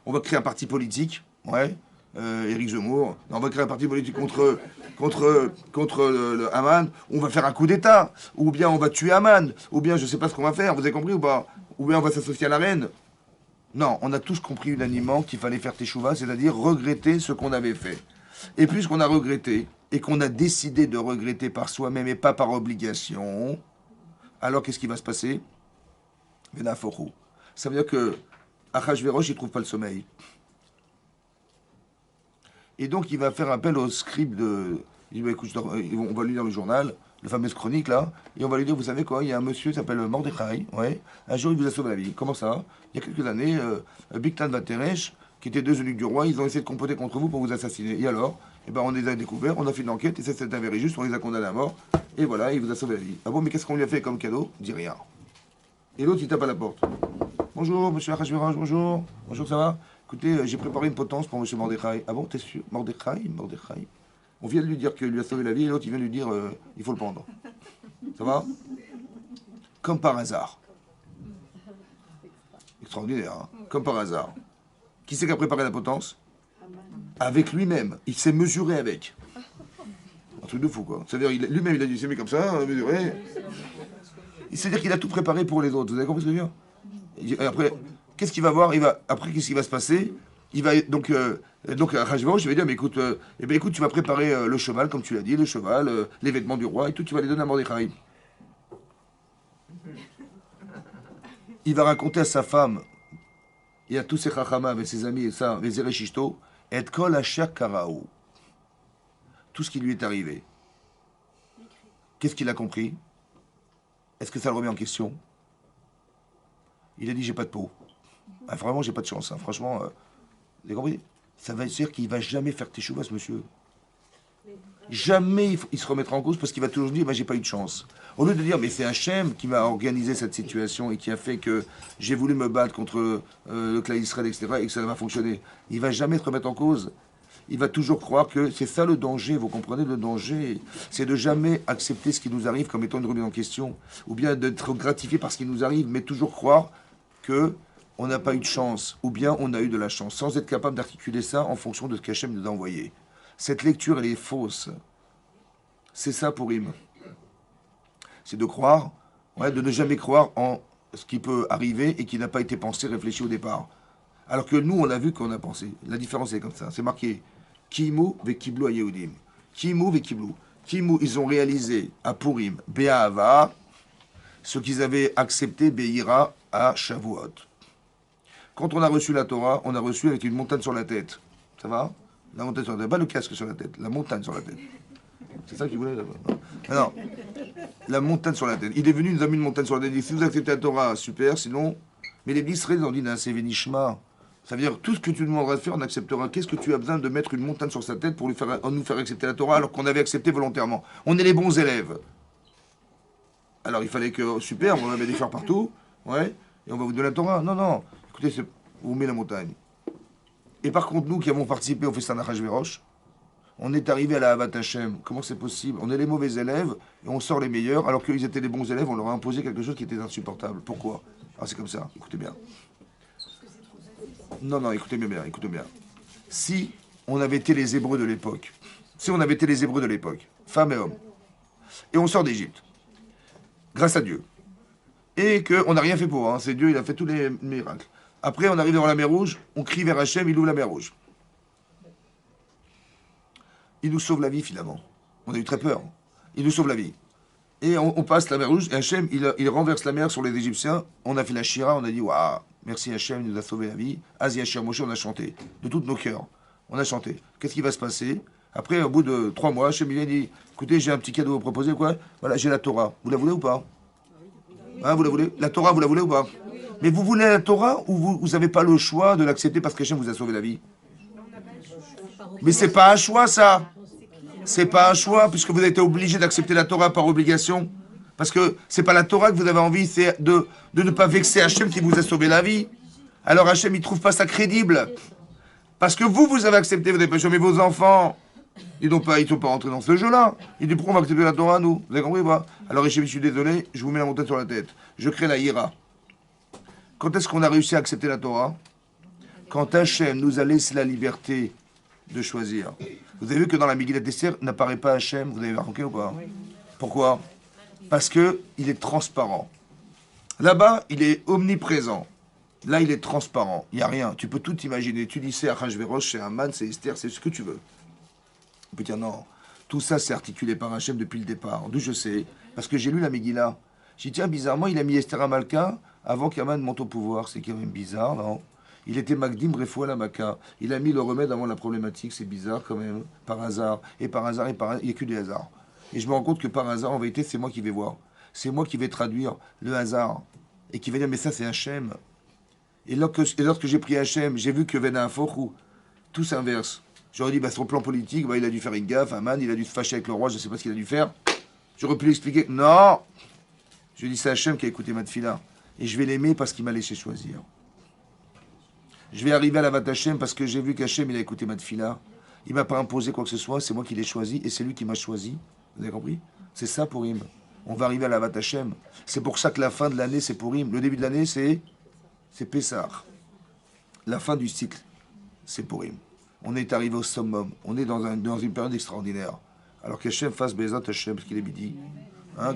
on va créer un parti politique, ouais, Éric Zemmour, on va créer un parti politique contre le Haman, on va faire un coup d'État, ou bien on va tuer Haman, ou bien je ne sais pas ce qu'on va faire, vous avez compris ou pas? Ou bien on va s'associer à la reine. Non, on a tous compris unanimement qu'il fallait faire teshuva, c'est-à-dire regretter ce qu'on avait fait. Et puisqu'on a regretté, et qu'on a décidé de regretter par soi-même et pas par obligation, alors qu'est-ce qui va se passer? Venaforu. Ça veut dire que Achashverosh, il ne trouve pas le sommeil. Et donc, il va faire appel au scribe de... Il dit, bah, écoute, on va lui lire le journal, la fameuse chronique, là, et on va lui dire, vous savez quoi, il y a un monsieur qui s'appelle Mordechai, ouais, un jour, il vous a sauvé la vie. Comment ça? Il y a quelques années, Bigtan Vateresh, qui étaient 2 eunuques du roi, ils ont essayé de comploter contre vous pour vous assassiner. Et alors? Eh ben, on les a découverts, on a fait une enquête, et ça s'est avéré juste, on les a condamnés à mort, et voilà, il vous a sauvé la vie. Ah bon, mais qu'est-ce qu'on lui a fait comme cadeau? Dis rien. Et l'autre, il tape à la porte. Bonjour, monsieur Achashverosh, bonjour. Bonjour, ça va? Écoutez, j'ai préparé une potence pour monsieur Mordechai. Ah bon, t'es sûr? Mordechai? On vient de lui dire qu'il lui a sauvé la vie, et l'autre, il vient de lui dire, il faut le pendre. Ça va? Comme par hasard. Extraordinaire, hein? Comme par hasard. Qui c'est qui a préparé la potence? Avec lui-même. Il s'est mesuré avec. Un truc de fou, quoi. C'est-à-dire, lui-même, il a dit, il s'est mis comme ça, mesuré. C'est-à-dire qu'il a tout préparé pour les autres. Vous avez compris ce que je veux dire? Et après, qu'est-ce qu'il va voir? Après, qu'est-ce qui va se passer? Il va donc Achashverosh, je vais dire, mais écoute, écoute, tu vas préparer le cheval, comme tu l'as dit, le cheval, les vêtements du roi et tout, tu vas les donner à Mordechai. Il va raconter à sa femme et à tous ses chachamim, et ses amis, et ça, les Zereshishto, et kol asher karaou. Tout ce qui lui est arrivé. Qu'est-ce qu'il a compris? Est-ce que ça le remet en question? Il a dit, j'ai pas de peau. Ah, vraiment, j'ai pas de chance. Hein. Franchement, vous avez compris? Ça veut dire qu'il va jamais faire teshuva, ce monsieur. Jamais il se remettra en cause parce qu'il va toujours dire, j'ai pas eu de chance. Au lieu de dire, mais c'est Hachem qui m'a organisé cette situation et qui a fait que j'ai voulu me battre contre le clan Israël, etc., et que ça va fonctionner. Il va jamais se remettre en cause. Il va toujours croire que c'est ça le danger, vous comprenez le danger, c'est de jamais accepter ce qui nous arrive comme étant une remise en question, ou bien d'être gratifié par ce qui nous arrive, mais toujours croire que on n'a pas eu de chance, ou bien on a eu de la chance, sans être capable d'articuler ça en fonction de ce qu'Hachem nous a envoyé. Cette lecture, elle est fausse. C'est ça pour Im. C'est de croire, de ne jamais croire en ce qui peut arriver et qui n'a pas été pensé, réfléchi au départ. Alors que nous, on a vu qu'on a pensé. La différence est comme ça. C'est marqué Kimu ve Kiblu a Yehudim. Kimu ve Kiblu. Kimu, ils ont réalisé à Purim, Be'ahava, ce qu'ils avaient accepté, Be'ira, à Shavuot. Quand on a reçu la Torah, on a reçu avec une montagne sur la tête. Ça va? La montagne sur la tête. Pas le casque sur la tête, la montagne sur la tête. C'est ça qu'il voulait là-bas. Non, la montagne sur la tête. Il est venu, il nous a mis une montagne sur la tête. Il dit, si vous acceptez la Torah, super, sinon. Mais les Israéliens ont dit, c'est Vénishma. Ça veut dire, tout ce que tu demanderas de faire, on acceptera. Qu'est-ce que tu as besoin de mettre une montagne sur sa tête pour nous faire accepter la Torah alors qu'on avait accepté volontairement? On est les bons élèves. Alors il fallait que, super, on va mettre des fleurs partout, ouais, et on va vous donner la Torah. Non, non, écoutez, vous mettez la montagne. Et par contre, nous qui avons participé au festin d'Achashverosh, on est arrivé à la Havat Hashem. Comment c'est possible? On est les mauvais élèves et on sort les meilleurs, alors qu'ils étaient les bons élèves, on leur a imposé quelque chose qui était insupportable. Pourquoi? Ah, c'est comme ça, écoutez bien. Non, non, écoutez bien, écoutez bien. Si on avait été les Hébreux de l'époque, femmes et hommes, et on sort d'Égypte, grâce à Dieu, et qu'on n'a rien fait pour, c'est Dieu, il a fait tous les miracles. Après, on arrive devant la mer Rouge, on crie vers Hachem, il ouvre la mer Rouge. Il nous sauve la vie, finalement. On a eu très peur. Il nous sauve la vie. Et on passe la mer Rouge, et Hachem, il renverse la mer sur les Égyptiens. On a fait la Shira, on a dit, waouh, merci Hachem, il nous a sauvé la vie. Azi Hachem Moshe, on a chanté. De tous nos cœurs. On a chanté. Qu'est-ce qui va se passer? Après, au bout de 3 mois, Hachem, il a dit, écoutez, j'ai un petit cadeau à vous proposer, quoi? Voilà, j'ai la Torah. Vous la voulez ou pas? Hein, vous la voulez? La Torah, vous la voulez ou pas? Mais vous voulez la Torah ou vous n'avez pas le choix de l'accepter parce qu'Hachem vous a sauvé la vie? Mais c'est pas un choix, ça. C'est pas un choix, puisque vous avez été obligé d'accepter la Torah par obligation. Parce que c'est pas la Torah que vous avez envie, c'est de ne pas vexer Hachem qui vous a sauvé la vie. Alors Hachem, il trouve pas ça crédible. Parce que vous avez accepté, vous n'avez pas chômé vos enfants. Ils ne sont pas rentrés dans ce jeu-là. Ils disent, pourquoi on va accepter la Torah, nous? Vous avez compris ou pas? Alors Hachem, je suis désolé, je vous mets la montagne sur la tête. Je crée la Hira. Quand est-ce qu'on a réussi à accepter la Torah? Quand Hachem nous a laissé la liberté de choisir. Vous avez vu que dans la Megillat Esther n'apparaît pas Hachem, vous avez remarqué ou pas? Pourquoi? Parce que il est transparent. Là-bas, il est omniprésent. Là, il est transparent. Il n'y a rien. Tu peux tout imaginer. Tu dis c'est Achashverosh, c'est Haman, c'est Esther, c'est ce que tu veux. On peut dire non. Tout ça, c'est articulé par Hachem depuis le départ. D'où je sais. Parce que j'ai lu la Megillah. J'ai dit, tiens, bizarrement, il a mis Esther à Malka avant qu'Haman monte au pouvoir. C'est quand même bizarre, non? Il était Magdim Refoua la Maka. Il a mis le remède avant la problématique. C'est bizarre quand même. Par hasard. Et par hasard, il n'y a que des hasards. Et je me rends compte que par hasard, en vérité, c'est moi qui vais voir. C'est moi qui vais traduire le hasard. Et qui va dire, mais ça, c'est Hachem. Et lorsque j'ai pris Hachem, j'ai vu que Vena Afochou, tout s'inverse. J'aurais dit, sur le plan politique, il a dû faire une gaffe. Haman, il a dû se fâcher avec le roi, je ne sais pas ce qu'il a dû faire. J'aurais pu l'expliquer. Non! Je dis, c'est Hachem qui a écouté ma tefila. Et je vais l'aimer parce qu'il m'a laissé choisir. Je vais arriver à la Vat Hachem parce que j'ai vu qu'Hachem, il a écouté ma tefila. Il ne m'a pas imposé quoi que ce soit, c'est moi qui l'ai choisi et c'est lui qui m'a choisi. Vous avez compris? C'est ça pour Purim. On va arriver à la Vat Hachem. C'est pour ça que la fin de l'année, c'est pour Purim. Le début de l'année, c'est Pessah. La fin du cycle, c'est pour Purim. On est arrivé au summum. On est dans une période extraordinaire. Alors qu'Hachem fasse Bezat Hachem, parce qu'il est midi.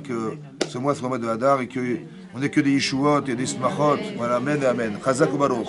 Que ce mois, c'est le mois de Hadar et qu'on n'est que des Yeshuot et des Smachot. Voilà, amen et amen. Chazak ou Baruch.